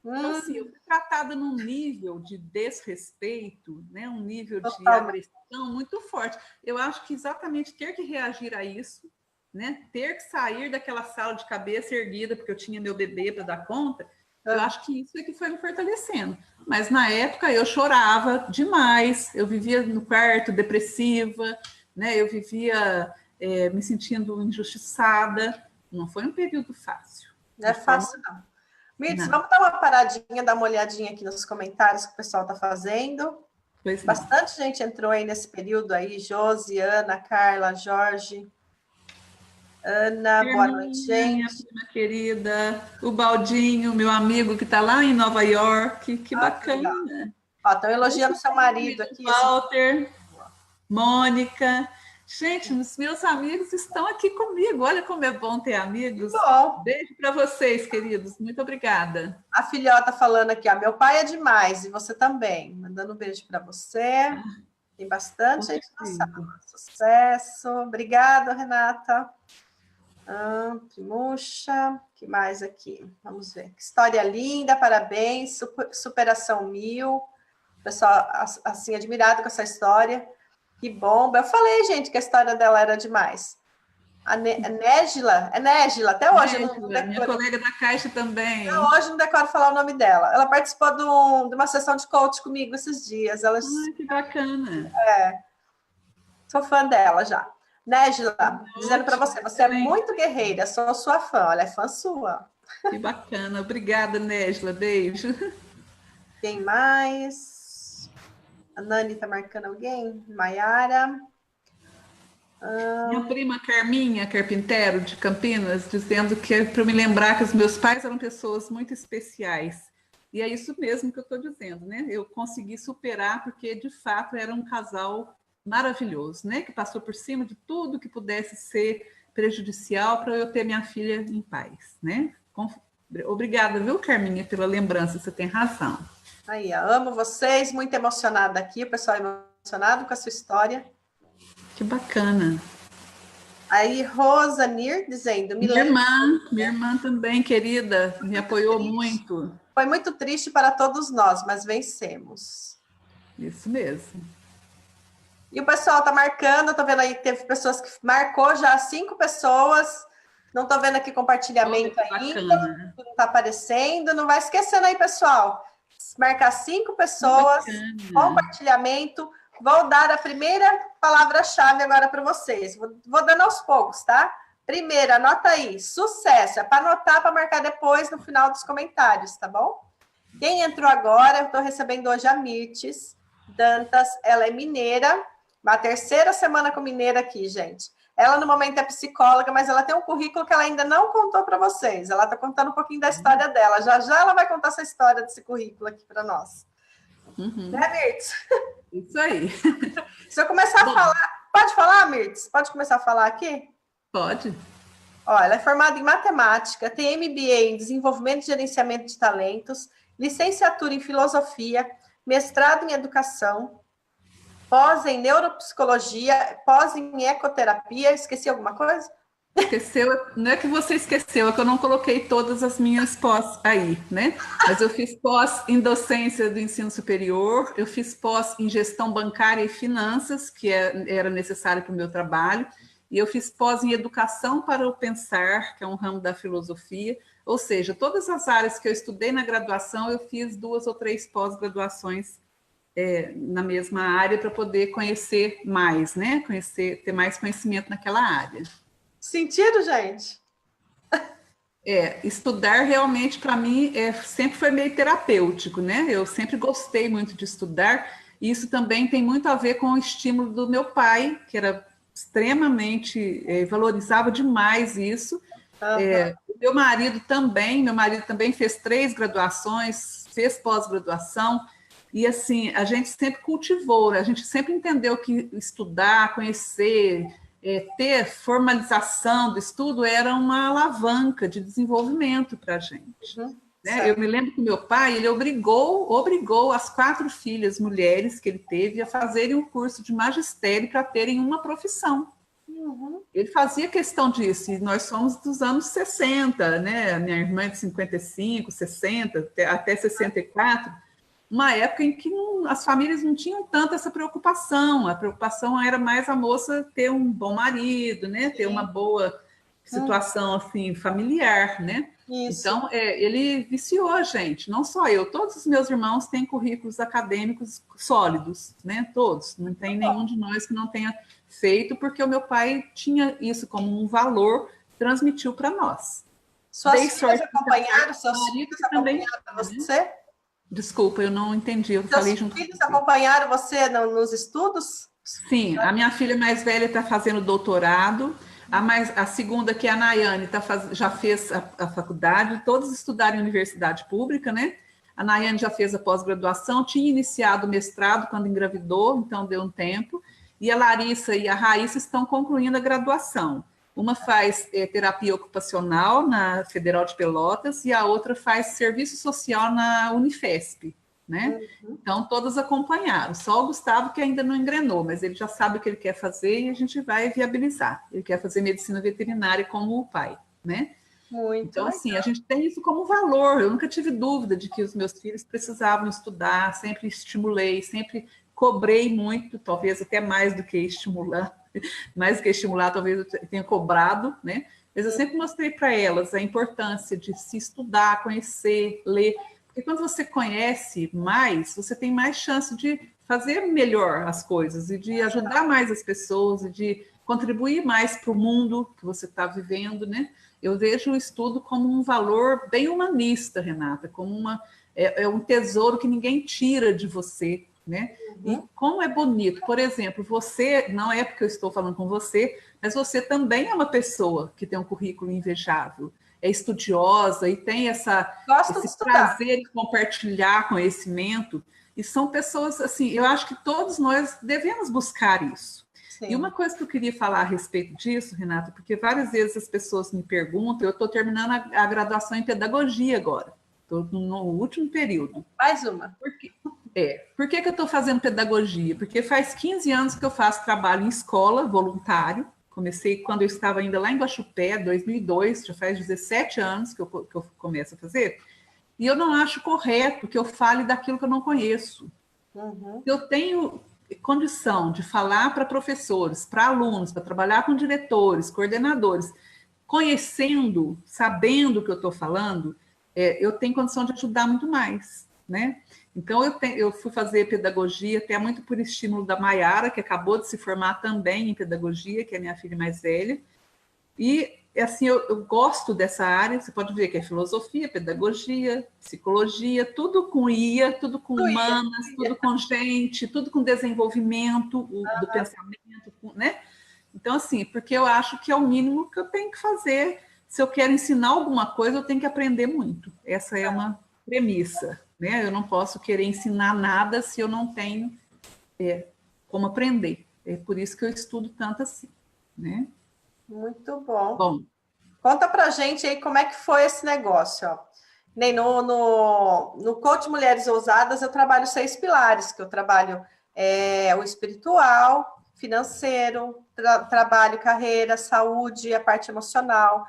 Então, assim, eu fui tratada num nível de desrespeito, né? Um nível de agressão muito forte. Eu acho que exatamente ter que reagir a isso, né? Ter que sair daquela sala de cabeça erguida, porque eu tinha meu bebê para dar conta, eu acho que isso é que foi me fortalecendo. Mas na época eu chorava demais, eu vivia no quarto depressiva, né? Eu vivia me sentindo injustiçada. Não foi um período fácil. Não é fácil, não. Mirtz, vamos dar uma paradinha, dar uma olhadinha aqui nos comentários que o pessoal está fazendo. Bastante gente entrou aí nesse período aí, Josi, Ana, Carla, Jorge. Ana, boa noite, gente. Minha prima querida, o Baldinho, meu amigo que está lá em Nova York, que bacana. Estão elogiando seu marido aqui. Walter, Mônica. Gente, os meus amigos estão aqui comigo. Olha como é bom ter amigos. Bom. Beijo para vocês, queridos. Muito obrigada. A filhota falando aqui, ó, meu pai é demais, e você também. Mandando um beijo para você. Tem bastante gente na sala. Sucesso. Obrigada, Renata. Primuxa. Que mais aqui? Vamos ver. Que história linda, parabéns. Superação 1000. Pessoal, assim, admirado com essa história. Que bomba. Eu falei, gente, que a história dela era demais. A Négila, até hoje. Négila, minha colega da Caixa também. Hoje não decoro falar o nome dela. Ela participou de uma sessão de coach comigo esses dias. Que bacana. Sou fã dela já. Négila, dizendo para você, você é muito guerreira, sou sua fã. Ela é fã sua. Que bacana. Obrigada, Négila. Beijo. Quem mais? A Nani está marcando alguém? Maiara. Minha prima Carminha Carpinteiro, de Campinas, dizendo que é para me lembrar que os meus pais eram pessoas muito especiais. E é isso mesmo que eu estou dizendo, né? Eu consegui superar porque, de fato, era um casal maravilhoso, né? Que passou por cima de tudo que pudesse ser prejudicial para eu ter minha filha em paz, né? Obrigada, viu, Carminha, pela lembrança, você tem razão. Aí, amo vocês, muito emocionada aqui, o pessoal emocionado com a sua história. Que bacana. Aí, Rosanir dizendo, me lembro. Minha irmã também, querida, me apoiou muito. Foi muito triste para todos nós, mas vencemos. Isso mesmo. E o pessoal tá marcando, eu tô vendo aí que teve pessoas que marcou já 5 pessoas. Não tô vendo aqui compartilhamento ainda, não tá aparecendo. Não vai esquecendo aí, pessoal. Marcar 5 pessoas, compartilhamento. Vou dar a primeira palavra-chave agora para vocês. Vou dando aos poucos, tá? Primeiro, anota aí, sucesso. É para anotar, para marcar depois no final dos comentários, tá bom? Quem entrou agora, eu estou recebendo hoje a Mirtes Dantas. Ela é mineira, uma terceira semana com mineira aqui, gente. Ela, no momento, é psicóloga, mas ela tem um currículo que ela ainda não contou para vocês. Ela está contando um pouquinho da história dela. Já já ela vai contar essa história desse currículo aqui para nós. Né, Mirtes? Isso aí. Se eu começar a falar... Pode falar, Mirtes? Pode começar a falar aqui? Pode. Ó, ela é formada em matemática, tem MBA em desenvolvimento e gerenciamento de talentos, licenciatura em filosofia, mestrado em educação, pós em neuropsicologia, pós em ecoterapia. Esqueci alguma coisa? Esqueceu, não é que você esqueceu, é que eu não coloquei todas as minhas pós aí, né? Mas eu fiz pós em docência do ensino superior, eu fiz pós em gestão bancária e finanças, que era necessário para o meu trabalho, e eu fiz pós em educação para o pensar, que é um ramo da filosofia, ou seja, todas as áreas que eu estudei na graduação, eu fiz 2 ou 3 pós-graduações na mesma área para poder conhecer mais, né? Ter mais conhecimento naquela área. Sentido, gente? Estudar realmente para mim sempre foi meio terapêutico, né? Eu sempre gostei muito de estudar, e isso também tem muito a ver com o estímulo do meu pai, que era extremamente, valorizava demais isso. Meu marido também fez 3 graduações, fez pós-graduação, e assim, a gente sempre cultivou, a gente sempre entendeu que estudar, conhecer, ter formalização do estudo era uma alavanca de desenvolvimento para a gente. Né? Eu me lembro que meu pai, ele obrigou as 4 filhas mulheres que ele teve a fazerem um curso de magistério para terem uma profissão. Ele fazia questão disso, e nós somos dos anos 60, né? Minha irmã é de 55, 60, até 64, uma época em que as famílias não tinham tanto essa preocupação. A preocupação era mais a moça ter um bom marido, né? Ter uma boa situação assim, familiar, né? Isso. Então, ele viciou a gente, não só eu, todos os meus irmãos têm currículos acadêmicos sólidos, né? Todos, não tem nenhum de nós que não tenha feito, porque o meu pai tinha isso como um valor, transmitiu para nós. Suas filhas acompanharam? Seus filhos acompanharam você? Desculpa, eu não entendi. Eu falei junto. Seus filhos acompanharam você nos estudos? Sim, a minha filha mais velha está fazendo doutorado, a segunda, que é a Nayane, já fez a faculdade, todos estudaram em universidade pública, né? A Nayane já fez a pós-graduação, tinha iniciado o mestrado quando engravidou, então deu um tempo, e a Larissa e a Raíssa estão concluindo a graduação. Uma faz terapia ocupacional na Federal de Pelotas e a outra faz serviço social na Unifesp, né? Então, todas acompanharam. Só o Gustavo que ainda não engrenou, mas ele já sabe o que ele quer fazer e a gente vai viabilizar. Ele quer fazer medicina veterinária como o pai, né? Então, assim, a gente tem isso como valor. Eu nunca tive dúvida de que os meus filhos precisavam estudar, sempre estimulei, sempre cobrei muito, talvez até mais do que estimular, talvez eu tenha cobrado, né? Mas eu sempre mostrei para elas a importância de se estudar, conhecer, ler, porque quando você conhece mais, você tem mais chance de fazer melhor as coisas e de ajudar mais as pessoas e de contribuir mais para o mundo que você está vivendo, né? Eu vejo o estudo como um valor bem humanista, Renata, como um tesouro que ninguém tira de você, né? E como é bonito, por exemplo, você, não é porque eu estou falando com você, mas você também é uma pessoa que tem um currículo invejável, é estudiosa e tem esse prazer em compartilhar conhecimento, e são pessoas assim, eu acho que todos nós devemos buscar isso. Sim. E uma coisa que eu queria falar a respeito disso, Renata, porque várias vezes as pessoas me perguntam, eu estou terminando a graduação em pedagogia agora, estou no último período. Mais uma. Por quê? Por que eu estou fazendo pedagogia? Porque faz 15 anos que eu faço trabalho em escola, voluntário, comecei quando eu estava ainda lá em Guaxupé, 2002, já faz 17 anos que eu começo a fazer, e eu não acho correto que eu fale daquilo que eu não conheço. Eu tenho condição de falar para professores, para alunos, para trabalhar com diretores, coordenadores, conhecendo, sabendo o que eu estou falando, eu tenho condição de ajudar muito mais, né? Então, eu fui fazer pedagogia, até muito por estímulo da Maiara, que acabou de se formar também em pedagogia, que é a minha filha mais velha. E, assim, eu gosto dessa área, você pode ver que é filosofia, pedagogia, psicologia, tudo com IA, tudo com humanas, tudo com gente, tudo com desenvolvimento do pensamento, né? Então, assim, porque eu acho que é o mínimo que eu tenho que fazer. Se eu quero ensinar alguma coisa, eu tenho que aprender muito. Essa é uma premissa, né? Eu não posso querer ensinar nada se eu não tenho como aprender. É por isso que eu estudo tanto assim, né? Muito bom. Bom, conta pra gente aí como é que foi esse negócio, ó. Nem no Coach Mulheres Ousadas eu trabalho 6 pilares, que eu trabalho o espiritual, financeiro, trabalho, carreira, saúde, a parte emocional,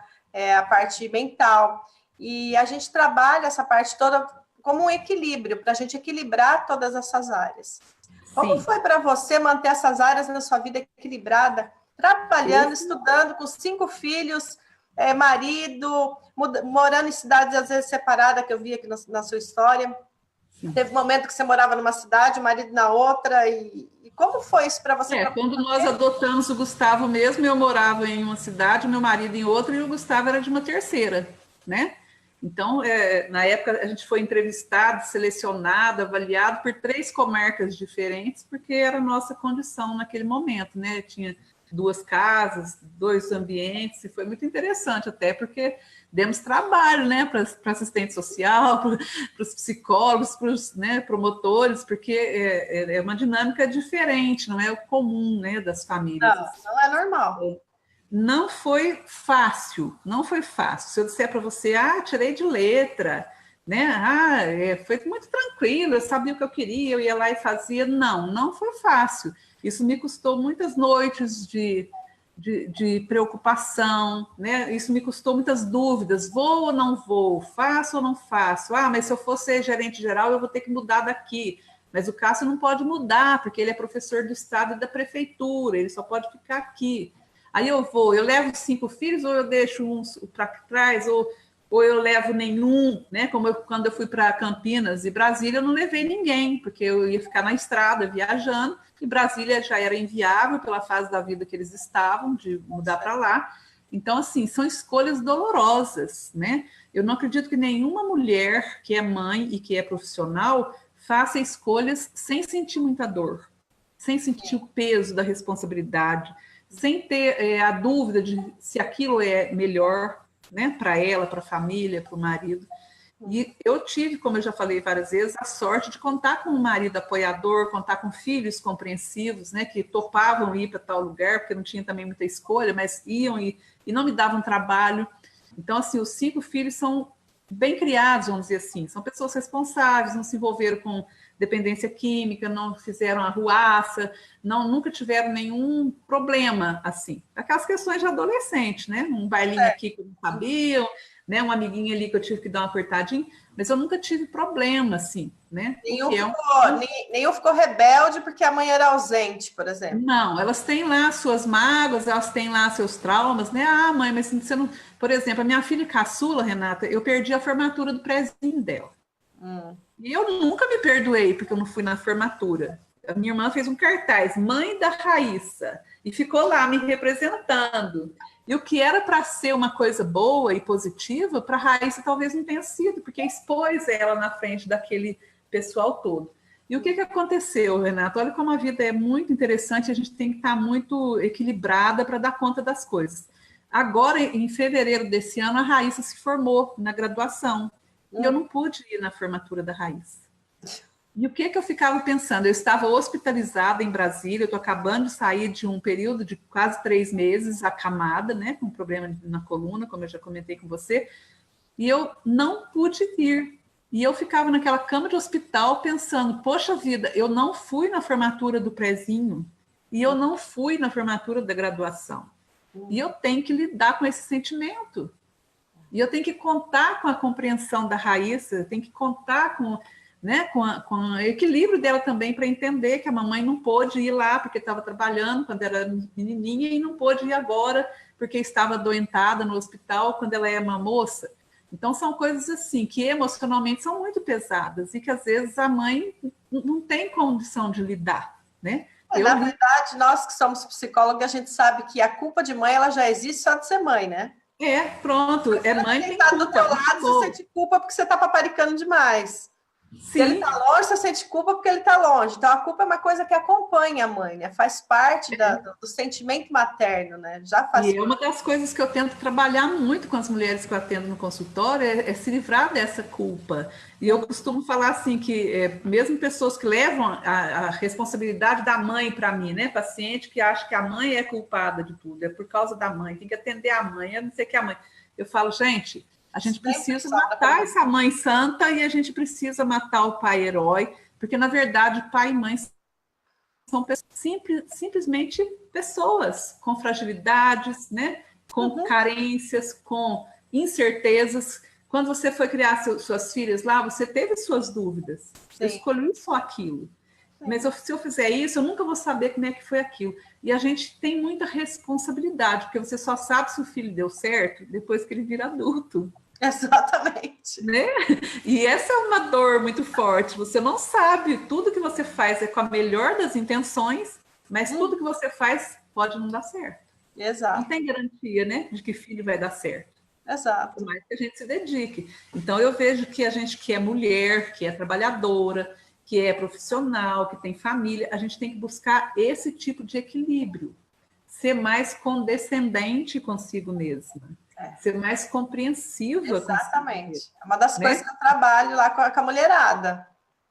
a parte mental. E a gente trabalha essa parte toda como um equilíbrio, para a gente equilibrar todas essas áreas. Como foi para você manter essas áreas na sua vida equilibrada, trabalhando, estudando, com 5 filhos, marido, morando em cidades às vezes separadas, que eu vi aqui na sua história? Sim. Teve um momento que você morava numa cidade, o marido na outra, e como foi isso para você? Quando nós adotamos o Gustavo mesmo, eu morava em uma cidade, meu marido em outra, e o Gustavo era de uma terceira, né? Então, na época, a gente foi entrevistado, selecionado, avaliado por 3 comarcas diferentes, porque era a nossa condição naquele momento, né? Tinha 2 casas, 2 ambientes, e foi muito interessante até, porque demos trabalho, né, para assistente social, para os psicólogos, para os, né, promotores, porque é uma dinâmica diferente, não é o comum, né, das famílias. Não é normal. Não foi fácil, não foi fácil. Se eu disser para você, tirei de letra, né? Foi muito tranquilo, eu sabia o que eu queria, eu ia lá e fazia. Não foi fácil. Isso me custou muitas noites de preocupação, né? Isso me custou muitas dúvidas, vou ou não vou, faço ou não faço? Mas se eu for ser gerente geral, eu vou ter que mudar daqui. Mas o Cássio não pode mudar, porque ele é professor do estado e da prefeitura, ele só pode ficar aqui. Aí eu levo 5 filhos, ou eu deixo uns para trás, ou eu levo nenhum, né? Como quando eu fui para Campinas e Brasília, eu não levei ninguém, porque eu ia ficar na estrada viajando, e Brasília já era inviável pela fase da vida que eles estavam, de mudar para lá. Então, assim, são escolhas dolorosas, né? Eu não acredito que nenhuma mulher que é mãe e que é profissional faça escolhas sem sentir muita dor, sem sentir o peso da responsabilidade, sem ter a dúvida de se aquilo é melhor, né, para ela, para a família, para o marido. E eu tive, como eu já falei várias vezes, a sorte de contar com um marido apoiador, contar com filhos compreensivos, né, que topavam ir para tal lugar, porque não tinha também muita escolha, mas iam e não me davam trabalho. Então, assim, os 5 filhos são bem criados, vamos dizer assim, são pessoas responsáveis, não se envolveram com dependência química, não fizeram arruaça, nunca tiveram nenhum problema, assim. Aquelas questões de adolescente, né? Um bailinho aqui que eu não sabia, né? Uma amiguinha ali que eu tive que dar uma apertadinha, mas eu nunca tive problema, assim, né? Nenhum ficou rebelde porque a mãe era ausente, por exemplo. Não, elas têm lá suas mágoas, elas têm lá seus traumas, né? Mãe, mas você não... Por exemplo, a minha filha caçula, Renata, eu perdi a formatura do prézinho dela. E eu nunca me perdoei porque eu não fui na formatura. A minha irmã fez um cartaz, mãe da Raíssa, e ficou lá me representando. E o que era para ser uma coisa boa e positiva, para a Raíssa talvez não tenha sido, porque expôs ela na frente daquele pessoal todo. E o que aconteceu, Renato? Olha como a vida é muito interessante, a gente tem que estar muito equilibrada para dar conta das coisas. Agora, em fevereiro desse ano, a Raíssa se formou na graduação. E eu não pude ir na formatura da Raíssa. E o que eu ficava pensando? Eu estava hospitalizada em Brasília, eu estou acabando de sair de um período de quase 3 meses, acamada, né, com problema na coluna, como eu já comentei com você, e eu não pude ir. E eu ficava naquela cama de hospital pensando, poxa vida, eu não fui na formatura do prézinho e eu não fui na formatura da graduação. E eu tenho que lidar com esse sentimento. E eu tenho que contar com a compreensão da Raíssa, eu tenho que contar com, né, com o equilíbrio dela também, para entender que a mamãe não pôde ir lá porque estava trabalhando quando era menininha e não pôde ir agora porque estava adoentada no hospital quando ela é uma moça. Então, são coisas assim que emocionalmente são muito pesadas e que às vezes a mãe não tem condição de lidar, né? Na verdade, nós que somos psicólogos, a gente sabe que a culpa de mãe ela já existe só de ser mãe, né? Pronto, mãe quem tem tá culpa. Do teu lado, você sente culpa porque você tá paparicando demais. Sim. Se ele tá longe, você sente culpa porque ele tá longe. Então, a culpa é uma coisa que acompanha a mãe, né? Faz parte do sentimento materno, né? Já faz E é uma das coisas que eu tento trabalhar muito com as mulheres que eu atendo no consultório, é se livrar dessa culpa. E eu costumo falar assim, que mesmo pessoas que levam a responsabilidade da mãe para mim, né? Paciente que acha que a mãe é culpada de tudo, é por causa da mãe, tem que atender a mãe, eu não sei o que a mãe... Eu falo, gente, a gente precisa matar essa mãe santa e a gente precisa matar o pai herói, porque, na verdade, pai e mãe são simplesmente pessoas com fragilidades, né? Com carências, com incertezas. Quando você foi criar suas filhas lá, você teve suas dúvidas. Sim. Eu escolhi só aquilo. Sim. Mas se eu fizer isso, eu nunca vou saber como é que foi aquilo. E a gente tem muita responsabilidade, porque você só sabe se o filho deu certo depois que ele vira adulto. Exatamente. Né? E essa é uma dor muito forte. Você não sabe, tudo que você faz é com a melhor das intenções, mas tudo que você faz pode não dar certo. Exato. Não tem garantia, né, de que filho vai dar certo. Exato. Por mais que a gente se dedique. Então, eu vejo que a gente que é mulher, que é trabalhadora, que é profissional, que tem família, a gente tem que buscar esse tipo de equilíbrio. Ser mais condescendente consigo mesma. Ser mais compreensiva. Exatamente. É uma das coisas que eu trabalho lá com a mulherada.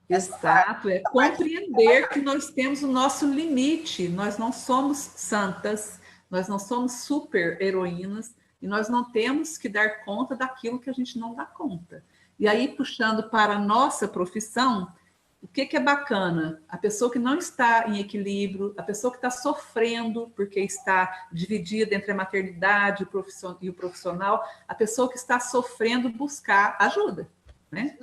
Exato, compreender que nós temos o nosso limite, nós não somos santas, nós não somos super heroínas e nós não temos que dar conta daquilo que a gente não dá conta. E aí, puxando para a nossa profissão, o que é bacana? A pessoa que não está em equilíbrio, a pessoa que está sofrendo porque está dividida entre a maternidade e o profissional, a pessoa que está sofrendo buscar ajuda, né?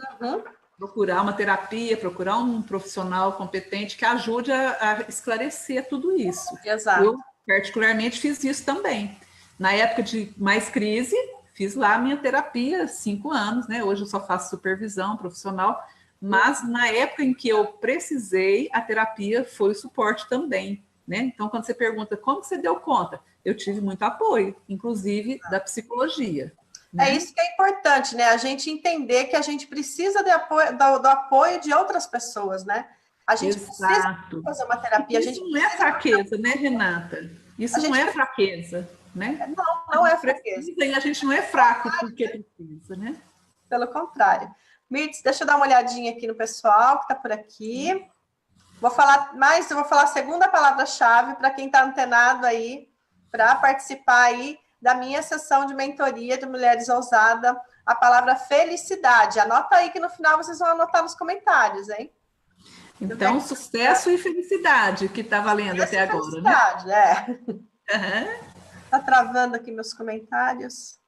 Procurar uma terapia, procurar um profissional competente que ajude a esclarecer tudo isso. Exato. Eu, particularmente, fiz isso também. Na época de mais crise, fiz lá a minha terapia, 5 anos, né? Hoje eu só faço supervisão profissional, mas na época em que eu precisei, a terapia foi o suporte também, né? Então, quando você pergunta como você deu conta, eu tive muito apoio, inclusive da psicologia. Né? É isso que é importante, né? A gente entender que a gente precisa de apoio, do apoio de outras pessoas, né? A gente precisa fazer uma terapia. Isso não é fraqueza, né, Renata? Isso não é fraqueza, né? Não é fraqueza. E a gente não é fraco porque precisa, né? Pelo contrário. Mirtz, deixa eu dar uma olhadinha aqui no pessoal que está por aqui. Vou falar a segunda palavra-chave para quem está antenado aí, para participar aí da minha sessão de mentoria de Mulheres Ousadas, a palavra felicidade. Anota aí que no final vocês vão anotar nos comentários, hein? Então, sucesso e felicidade que está valendo sucesso até agora, felicidade, né? Tá travando aqui meus comentários.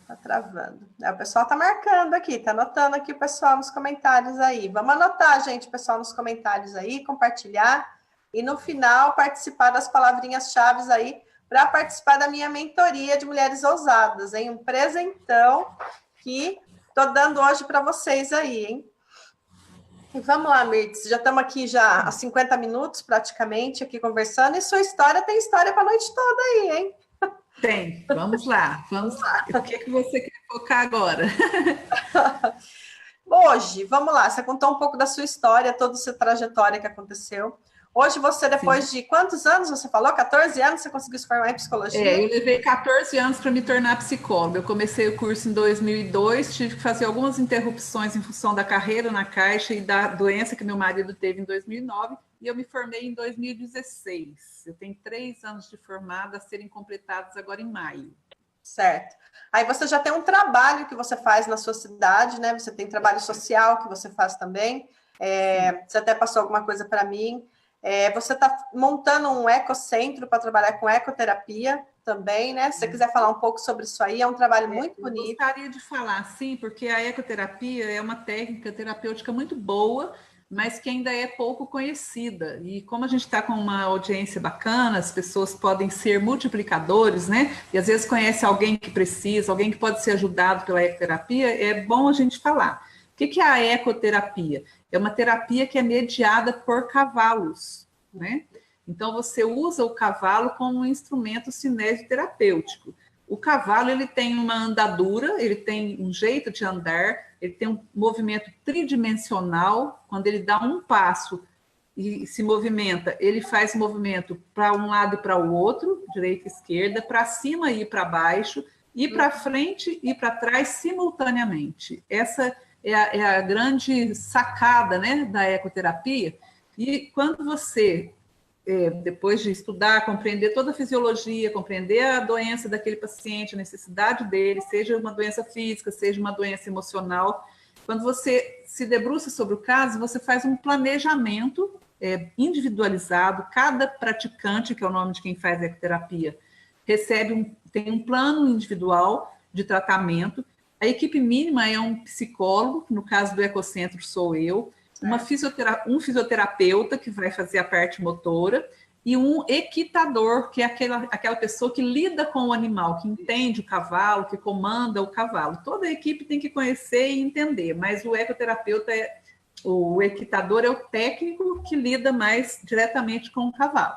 Tá travando. O pessoal tá marcando aqui, tá anotando aqui o pessoal nos comentários aí. Vamos anotar, gente, o pessoal nos comentários aí, compartilhar. E no final, participar das palavrinhas-chave aí, para participar da minha mentoria de Mulheres Ousadas, hein? Um presentão que estou dando hoje para vocês aí, hein? E vamos lá, Mirtz, já estamos aqui já há 50 minutos, praticamente, aqui conversando, e sua história tem história para a noite toda aí, hein? Tem, vamos lá. O que você quer focar agora? Hoje, vamos lá, você contou um pouco da sua história, toda a sua trajetória que aconteceu. Hoje você, depois de quantos anos você falou? 14 anos você conseguiu se formar em psicologia? Eu levei 14 anos para me tornar psicóloga. Eu comecei o curso em 2002, tive que fazer algumas interrupções em função da carreira na Caixa e da doença que meu marido teve em 2009, e eu me formei em 2016. Eu tenho 3 anos de formada a serem completados agora em maio. Certo. Aí você já tem um trabalho que você faz na sua cidade, né? Você tem trabalho social que você faz também. Você até passou alguma coisa para mim. Você está montando um ecocentro para trabalhar com ecoterapia também, né? Se você quiser falar um pouco sobre isso aí, é um trabalho muito bonito. Eu gostaria de falar, sim, porque a ecoterapia é uma técnica terapêutica muito boa, mas que ainda é pouco conhecida. E como a gente está com uma audiência bacana, as pessoas podem ser multiplicadores, né? E às vezes conhece alguém que precisa, alguém que pode ser ajudado pela ecoterapia, é bom a gente falar. O que é a ecoterapia? É uma terapia que é mediada por cavalos, né? Então, você usa o cavalo como um instrumento cinesioterapêutico. O cavalo, ele tem uma andadura, ele tem um jeito de andar, ele tem um movimento tridimensional. Quando ele dá um passo e se movimenta, ele faz movimento para um lado e para o outro, direita e esquerda, para cima e para baixo, e para frente e para trás simultaneamente. Essa é a grande sacada, né, da ecoterapia. E quando você depois de estudar, compreender toda a fisiologia, compreender a doença daquele paciente, a necessidade dele, seja uma doença física, seja uma doença emocional, quando você se debruça sobre o caso, você faz um planejamento individualizado. Cada praticante, que é o nome de quem faz ecoterapia, tem um plano individual de tratamento. A equipe mínima é um psicólogo, que no caso do Ecocentro sou eu, um fisioterapeuta que vai fazer a parte motora e um equitador, que é aquela pessoa que lida com o animal, que entende o cavalo, que comanda o cavalo. Toda a equipe tem que conhecer e entender, mas o ecoterapeuta, o equitador é o técnico que lida mais diretamente com o cavalo.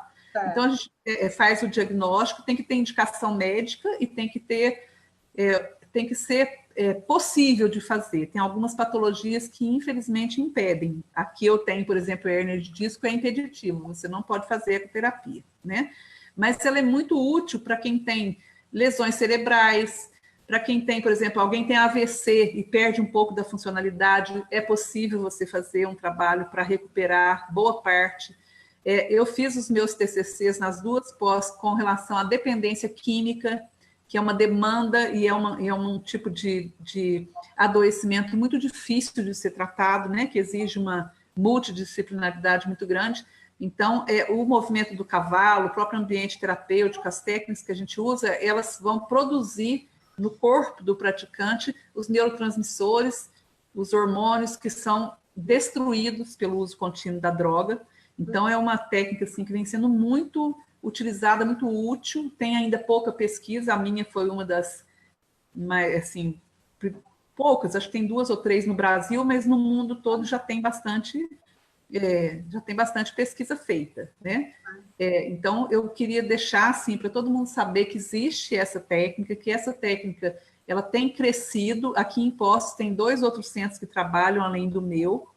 Então, a gente faz o diagnóstico, tem que ter indicação médica e tem que ser possível de fazer. Tem algumas patologias que, infelizmente, impedem. Aqui eu tenho, por exemplo, hérnia de disco, é impeditivo, você não pode fazer ecoterapia, né? Mas ela é muito útil para quem tem lesões cerebrais, para quem tem, por exemplo, alguém tem AVC e perde um pouco da funcionalidade, é possível você fazer um trabalho para recuperar boa parte. Eu fiz os meus TCCs nas duas pós com relação à dependência química, que é uma demanda e é um tipo de adoecimento muito difícil de ser tratado, né? Que exige uma multidisciplinaridade muito grande. Então, o movimento do cavalo, o próprio ambiente terapêutico, as técnicas que a gente usa, elas vão produzir no corpo do praticante os neurotransmissores, os hormônios que são destruídos pelo uso contínuo da droga. Então, é uma técnica assim, que vem sendo muito utilizada, muito útil, tem ainda pouca pesquisa, a minha foi uma das, assim, poucas, acho que tem 2 ou 3 no Brasil, mas no mundo todo já tem bastante pesquisa feita, né? Então, eu queria deixar, assim, para todo mundo saber que existe essa técnica, que essa técnica, ela tem crescido, aqui em Poços tem 2 outros centros que trabalham além do meu.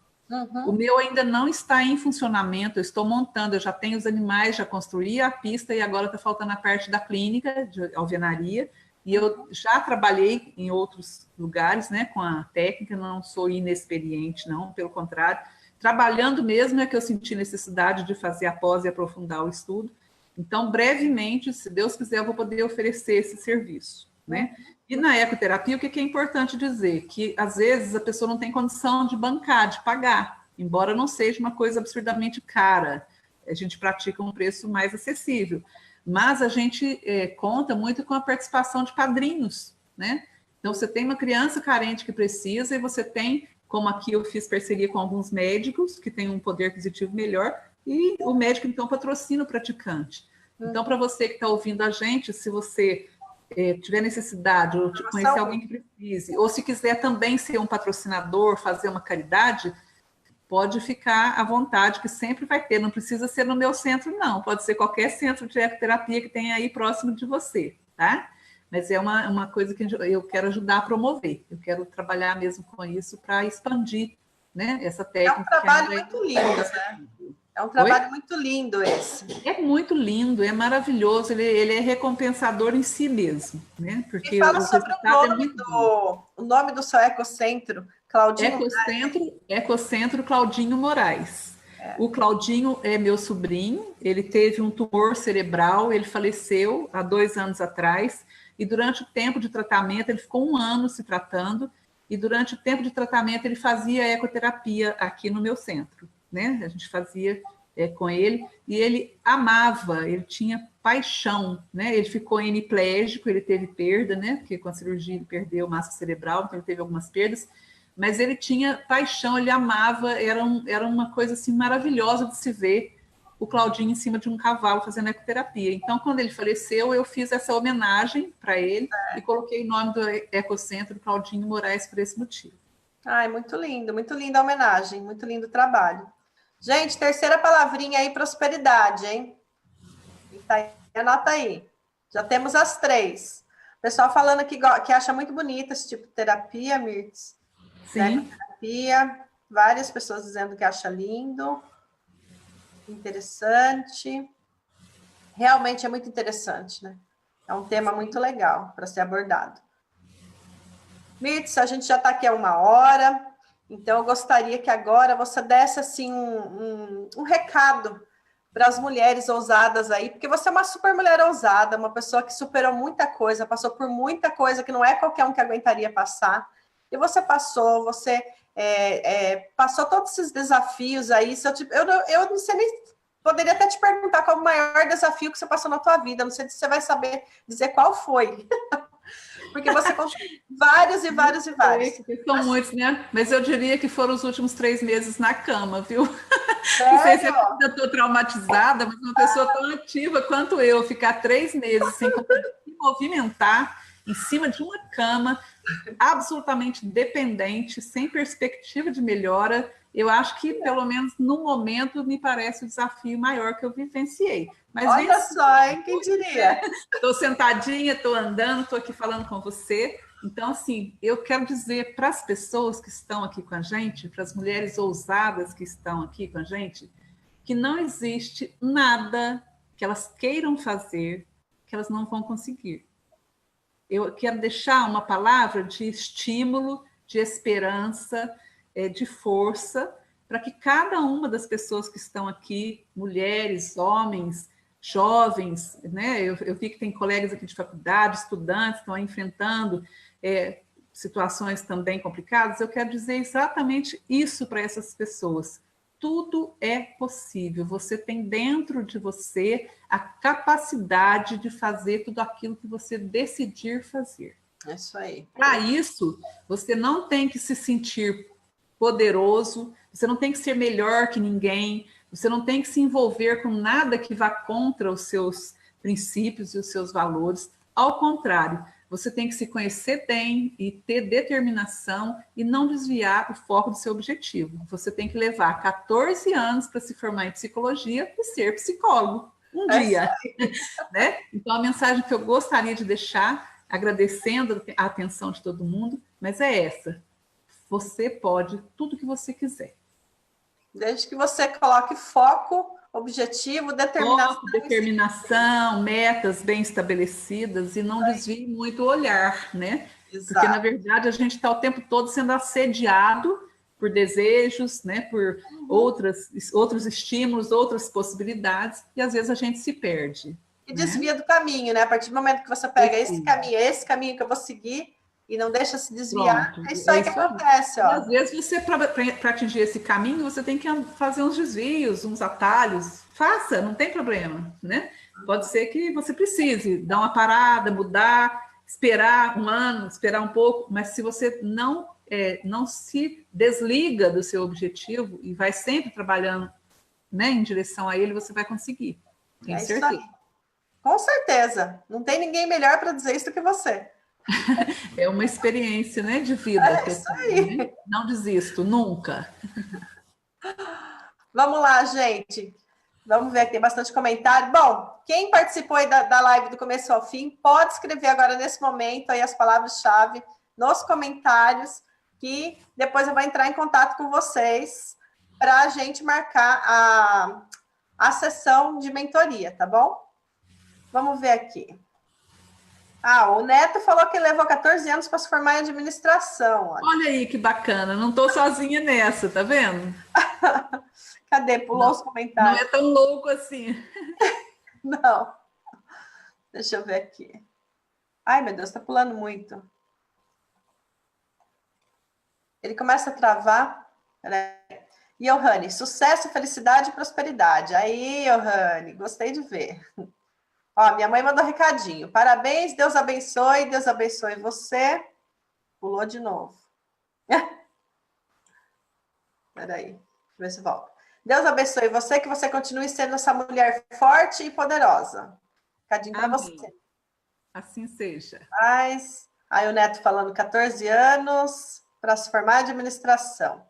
O meu ainda não está em funcionamento, eu estou montando, eu já tenho os animais, já construí a pista e agora está faltando a parte da clínica de alvenaria, e eu já trabalhei em outros lugares, né, com a técnica, não sou inexperiente, não, pelo contrário, trabalhando mesmo é que eu senti necessidade de fazer a pós e aprofundar o estudo. Então, brevemente, se Deus quiser, eu vou poder oferecer esse serviço, né? E na ecoterapia, o que é importante dizer? Que, às vezes, a pessoa não tem condição de bancar, de pagar, embora não seja uma coisa absurdamente cara. A gente pratica um preço mais acessível. Mas a gente conta muito com a participação de padrinhos, né? Então, você tem uma criança carente que precisa e você tem, como aqui eu fiz parceria com alguns médicos que têm um poder aquisitivo melhor, e o médico, então, patrocina o praticante. Então, para você que está ouvindo a gente, se você tiver necessidade, ou conhecer alguém que precise, ou se quiser também ser um patrocinador, fazer uma caridade, pode ficar à vontade, que sempre vai ter, não precisa ser no meu centro, não, pode ser qualquer centro de ecoterapia que tenha aí próximo de você, tá? Mas é uma coisa que eu quero ajudar a promover, eu quero trabalhar mesmo com isso para expandir, né, essa técnica. É um trabalho muito lindo, né? É um trabalho muito lindo esse. É muito lindo, é maravilhoso, ele é recompensador em si mesmo, né? Porque e fala sobre o nome do seu ecocentro, Claudinho Ecocentro Claudinho Moraes. O Claudinho é meu sobrinho, ele teve um tumor cerebral, ele faleceu há 2 anos atrás, e durante o tempo de tratamento, ele ficou 1 ano se tratando, e durante o tempo de tratamento ele fazia ecoterapia aqui no meu centro, né? A gente fazia com ele, e ele amava, ele tinha paixão, né? Ele ficou hemiplégico, ele teve perda, né? Porque com a cirurgia ele perdeu massa cerebral, então ele teve algumas perdas, mas ele tinha paixão, ele amava, era uma coisa assim maravilhosa de se ver o Claudinho em cima de um cavalo fazendo ecoterapia. Então, quando ele faleceu, eu fiz essa homenagem para ele e coloquei o nome do Ecocentro Claudinho Moraes por esse motivo. Ai, muito linda a homenagem, muito lindo o trabalho. Gente, terceira palavrinha aí, prosperidade, hein? Anota aí. Já temos as 3. O pessoal falando que acha muito bonita esse tipo de terapia, Mirtz. Sim. Terapia, várias pessoas dizendo que acha lindo, interessante. Realmente é muito interessante, né? É um tema muito legal para ser abordado. Mirtz, a gente já está aqui há 1 hora, então eu gostaria que agora você desse assim um recado para as mulheres ousadas aí, porque você é uma super mulher ousada, uma pessoa que superou muita coisa, passou por muita coisa que não é qualquer um que aguentaria passar, e você passou, você passou todos esses desafios aí. Eu não sei nem, poderia até te perguntar qual o maior desafio que você passou na tua vida, não sei se você vai saber dizer qual foi. Porque você contou vários e vários. São muitos, né? Mas eu diria que foram os últimos 3 meses na cama, viu? Sério? Não sei se eu ainda estou traumatizada, mas uma pessoa tão ativa quanto eu, ficar 3 meses sem conseguir se movimentar em cima de uma cama, absolutamente dependente, sem perspectiva de melhora, eu acho que, pelo menos no momento, me parece o desafio maior que eu vivenciei. Mas olha só, hein? Quem diria? Estou sentadinha, estou andando, estou aqui falando com você. Então, assim, eu quero dizer para as pessoas que estão aqui com a gente, para as mulheres ousadas que estão aqui com a gente, que não existe nada que elas queiram fazer que elas não vão conseguir. Eu quero deixar uma palavra de estímulo, de esperança, de força, para que cada uma das pessoas que estão aqui, mulheres, homens, jovens, né? Eu vi que tem colegas aqui de faculdade, estudantes, estão enfrentando situações também complicadas. Eu quero dizer exatamente isso para essas pessoas. Tudo é possível. Você tem dentro de você a capacidade de fazer tudo aquilo que você decidir fazer. É isso aí. Para isso, você não tem que se sentir poderoso, você não tem que ser melhor que ninguém, você não tem que se envolver com nada que vá contra os seus princípios e os seus valores. Ao contrário, você tem que se conhecer bem e ter determinação e não desviar o foco do seu objetivo. Você tem que levar 14 anos para se formar em psicologia e ser psicólogo um dia. Né? Então, a mensagem que eu gostaria de deixar, agradecendo a atenção de todo mundo, mas é essa. Você pode tudo que você quiser. Desde que você coloque foco, objetivo, determinação. Foco, determinação, metas bem estabelecidas e não desvie muito o olhar, né? Exato. Porque, na verdade, a gente está o tempo todo sendo assediado por desejos, né? Por outros estímulos, outras possibilidades, e às vezes a gente se perde. E desvia do caminho, né? A partir do momento que você pega esse caminho que eu vou seguir, e não deixa se desviar. Pronto, é isso aí que acontece. Ó. E às vezes, para atingir esse caminho, você tem que fazer uns desvios, uns atalhos. Faça, não tem problema, né? Pode ser que você precise dar uma parada, mudar, esperar 1 ano, esperar um pouco, mas se você não se desliga do seu objetivo e vai sempre trabalhando, né, em direção a ele, você vai conseguir. Tenho certeza. Isso aí. Com certeza. Não tem ninguém melhor para dizer isso do que você. É uma experiência, né, de vida. É isso aí. Né? Não desisto, nunca. Vamos lá, gente. Vamos ver que tem bastante comentário. Bom, quem participou aí da live do começo ao fim, pode escrever agora nesse momento aí as palavras-chave nos comentários, que depois eu vou entrar em contato com vocês para a gente marcar a sessão de mentoria, tá bom? Vamos ver aqui. O Neto falou que levou 14 anos para se formar em administração. Olha aí que bacana, não estou sozinha nessa, tá vendo? Cadê? Pulou os comentários. Não é tão louco assim. Não. Deixa eu ver aqui. Ai, meu Deus, está pulando muito. Ele começa a travar. E Johanne, sucesso, felicidade e prosperidade. Aí, Johanne, gostei de ver. Ó, minha mãe mandou um recadinho. Parabéns, Deus abençoe você. Pulou de novo. Peraí, deixa eu ver se volta. Deus abençoe você, que você continue sendo essa mulher forte e poderosa. Recadinho para você. Assim seja. Aí o Neto falando 14 anos para se formar de administração.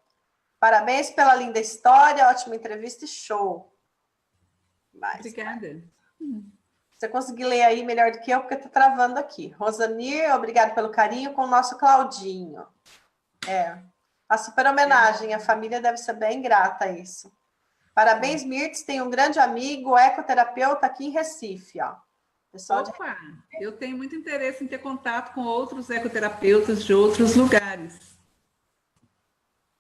Parabéns pela linda história, ótima entrevista e show. Obrigada. Você conseguiu ler aí melhor do que eu, porque está travando aqui. Rosanir, obrigado pelo carinho com o nosso Claudinho. A super homenagem, a família deve ser bem grata a isso. Parabéns, Mirtz, tem um grande amigo, ecoterapeuta aqui em Recife, ó. Opa, eu tenho muito interesse em ter contato com outros ecoterapeutas de outros lugares.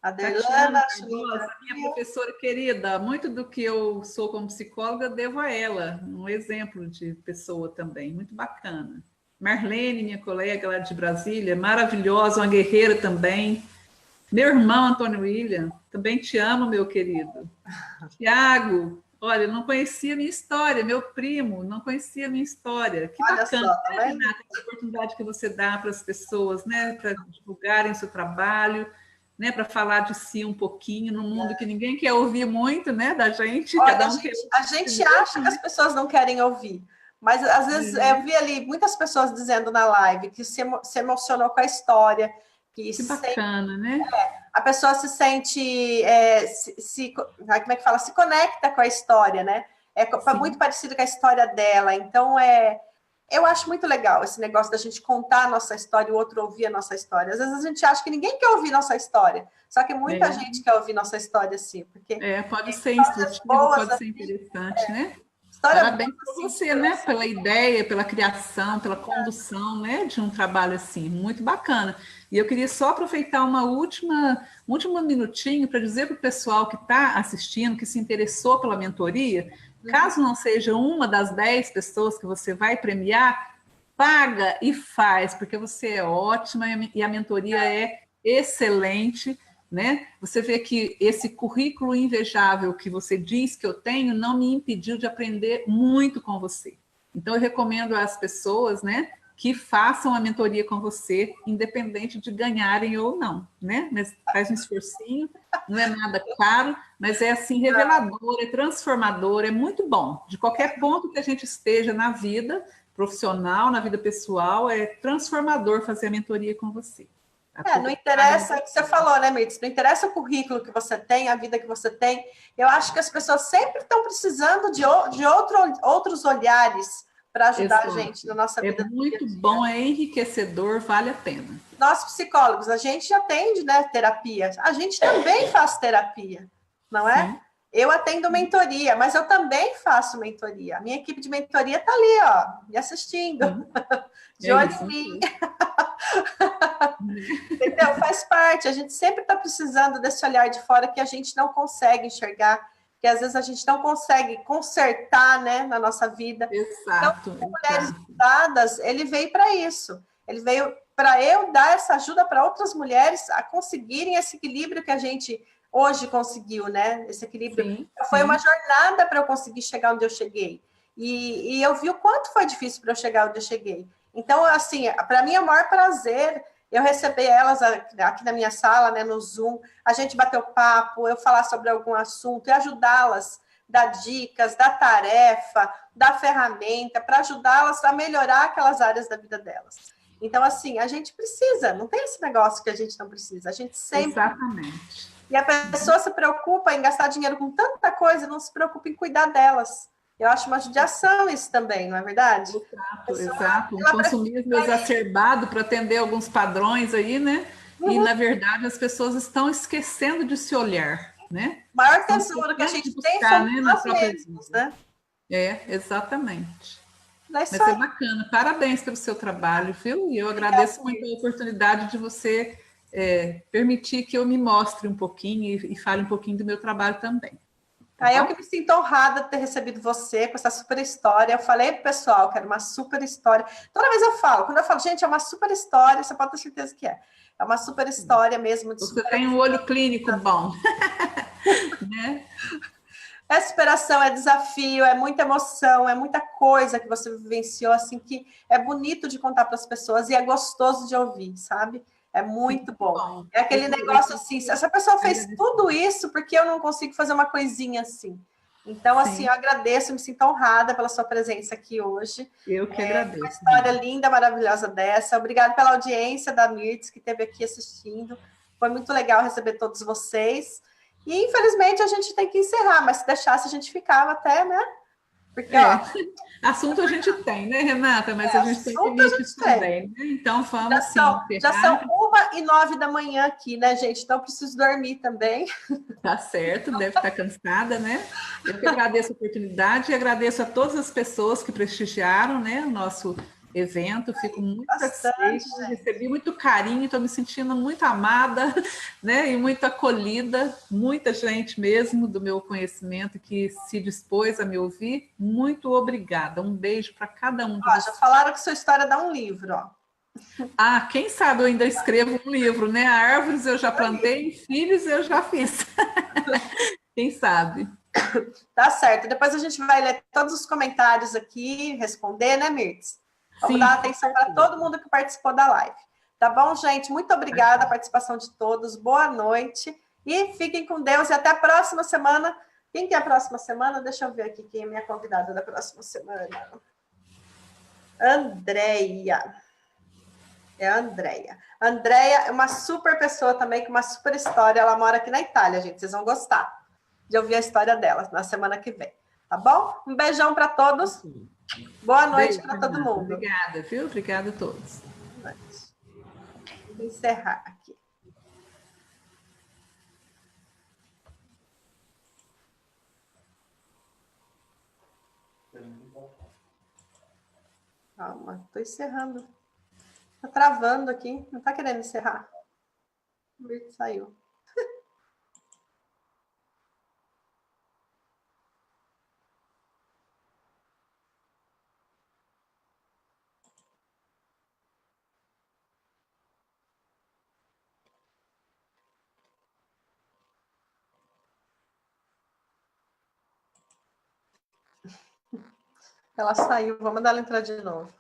A Delana, minha professora querida, muito do que eu sou como psicóloga, devo a ela, um exemplo de pessoa também, muito bacana. Marlene, minha colega lá de Brasília, maravilhosa, uma guerreira também. Meu irmão, Antônio William, também te amo, meu querido. Tiago, olha, não conhecia a minha história, meu primo, não conhecia a minha história. Que olha bacana, só, tá né, vendo? Renata, a oportunidade que você dá para as pessoas, né, para divulgarem o seu trabalho, né, para falar de si um pouquinho, num mundo que ninguém quer ouvir muito, né, da gente. Olha, Cada um a gente acha que as pessoas não querem ouvir, mas às vezes eu vi ali muitas pessoas dizendo na live que se emocionou com a história, que bacana, né? A pessoa se sente, como é que fala? Se conecta com a história, né? Muito parecido com a história dela. Então, eu acho muito legal esse negócio da gente contar a nossa história e o outro ouvir a nossa história. Às vezes a gente acha que ninguém quer ouvir nossa história, só que muita gente quer ouvir nossa história, sim. Porque pode ser instrutivo, pode ser interessante, né? Parabéns por você, né? Pela ideia, pela criação, pela condução, né? De um trabalho assim, muito bacana. E eu queria só aproveitar um último minutinho para dizer para o pessoal que está assistindo, que se interessou pela mentoria, caso não seja uma das 10 pessoas que você vai premiar, paga e faz, porque você é ótima e a mentoria é excelente. Né? Você vê que esse currículo invejável que você diz que eu tenho não me impediu de aprender muito com você. Então, eu recomendo às pessoas, né, que façam a mentoria com você, independente de ganharem ou não, né? Mas faz um esforcinho, não é nada caro, mas é assim revelador, é transformador, é muito bom. De qualquer ponto que a gente esteja na vida profissional, na vida pessoal, é transformador fazer a mentoria com você. Não interessa o que você falou, né, Mirtz? Não interessa o currículo que você tem, a vida que você tem. Eu acho que as pessoas sempre estão precisando de outros olhares para ajudar a gente na nossa vida. É muito bom, é enriquecedor, vale a pena. Nós, psicólogos, a gente atende, né, terapia. A gente também faz terapia, não é? Sim. Eu atendo mentoria, mas eu também faço mentoria. A minha equipe de mentoria está ali, ó, me assistindo. De olho em mim. Entendeu? Faz parte. A gente sempre está precisando desse olhar de fora que a gente não consegue enxergar, que às vezes a gente não consegue consertar, né, na nossa vida. Exato. Então, Mulheres Dadas, ele veio para isso. Ele veio para eu dar essa ajuda para outras mulheres a conseguirem esse equilíbrio que a gente hoje conseguiu, né? Esse equilíbrio. Foi uma jornada para eu conseguir chegar onde eu cheguei. E eu vi o quanto foi difícil para eu chegar onde eu cheguei. Então, assim, para mim é o maior prazer eu receber elas aqui na minha sala, né, no Zoom, a gente bater o papo, eu falar sobre algum assunto e ajudá-las, dar dicas, dar tarefa, dar ferramenta, para ajudá-las a melhorar aquelas áreas da vida delas. Então, assim, a gente precisa, não tem esse negócio que a gente não precisa, a gente sempre... Exatamente. E a pessoa se preocupa em gastar dinheiro com tanta coisa, não se preocupa em cuidar delas. Eu acho uma judiação isso também, não é verdade? Exato. Um consumismo exacerbado para atender alguns padrões aí, né? E, na verdade, as pessoas estão esquecendo de se olhar, né? O maior tesouro que a gente tem somos nós mesmos, né? Exatamente. Mas é bacana. Parabéns pelo seu trabalho, viu? E eu agradeço muito a oportunidade de você permitir que eu me mostre um pouquinho e fale um pouquinho do meu trabalho também. Eu que me sinto honrada de ter recebido você com essa super história. Eu falei pro pessoal que era uma super história. Toda vez eu falo, quando eu falo, gente, é uma super história, você pode ter certeza que é. É uma super história mesmo. Você tem um olho clínico bom. né? É superação, é desafio, é muita emoção, é muita coisa que você vivenciou, assim, que é bonito de contar para as pessoas e é gostoso de ouvir, sabe? É Sim, muito que bom. bom. É aquele Eu negócio assim, se fico essa pessoa fez agradecida. tudo isso, por que eu não consigo fazer uma coisinha assim? Então, assim, Sim, eu agradeço, me sinto honrada pela sua presença aqui hoje. eu que Uma agradeço, história Rê. linda, maravilhosa dessa. Obrigada pela audiência da Mirtz, que esteve aqui assistindo. Foi muito legal receber todos vocês. E, infelizmente, a gente tem que encerrar, mas se deixasse, a gente ficava até, né? Porque, É, ó, assunto a gente tem, né, Renata? Mas a gente tem assunto a limites gente tem. também, né? Então vamos sim Já encerrar. são 1h09 da manhã aqui, né, gente? Então, eu preciso dormir também. Tá certo, deve estar cansada, né? Eu que agradeço a oportunidade e agradeço a todas as pessoas que prestigiaram, né, o nosso evento. Fico muito Bastante, satisfeita, gente. recebi muito carinho, estou me sentindo muito amada, né, e muito acolhida. Muita gente mesmo do meu conhecimento que se dispôs a me ouvir. Muito obrigada. Um beijo para cada um de Ó, já vocês. falaram que sua história dá um livro, ó. Ah, quem sabe eu ainda escrevo um livro, né? Árvores eu já plantei, filhos eu já fiz. Quem sabe? Tá certo. Depois a gente vai ler todos os comentários aqui, responder, né, Mirtz? Vamos Sim, dar com atenção para todo certeza. mundo que participou da live. Tá bom, gente? Muito obrigada a participação de todos. Boa noite. E fiquem com Deus e até a próxima semana. Quem que é a próxima semana? Deixa eu ver aqui quem é minha convidada da próxima semana. Andréia. É a Andréia. A Andréia é uma super pessoa também, com uma super história. Ela mora aqui na Itália, gente. Vocês vão gostar de ouvir a história dela na semana que vem. Tá bom? Um beijão para todos. Boa noite Beijo, para todo Renata. mundo. Obrigada, viu? Obrigada a todos. Boa noite. Vou encerrar aqui. Calma, estou encerrando. Está travando aqui. Não está querendo encerrar. Saiu. Ela saiu. Vou mandar ela entrar de novo.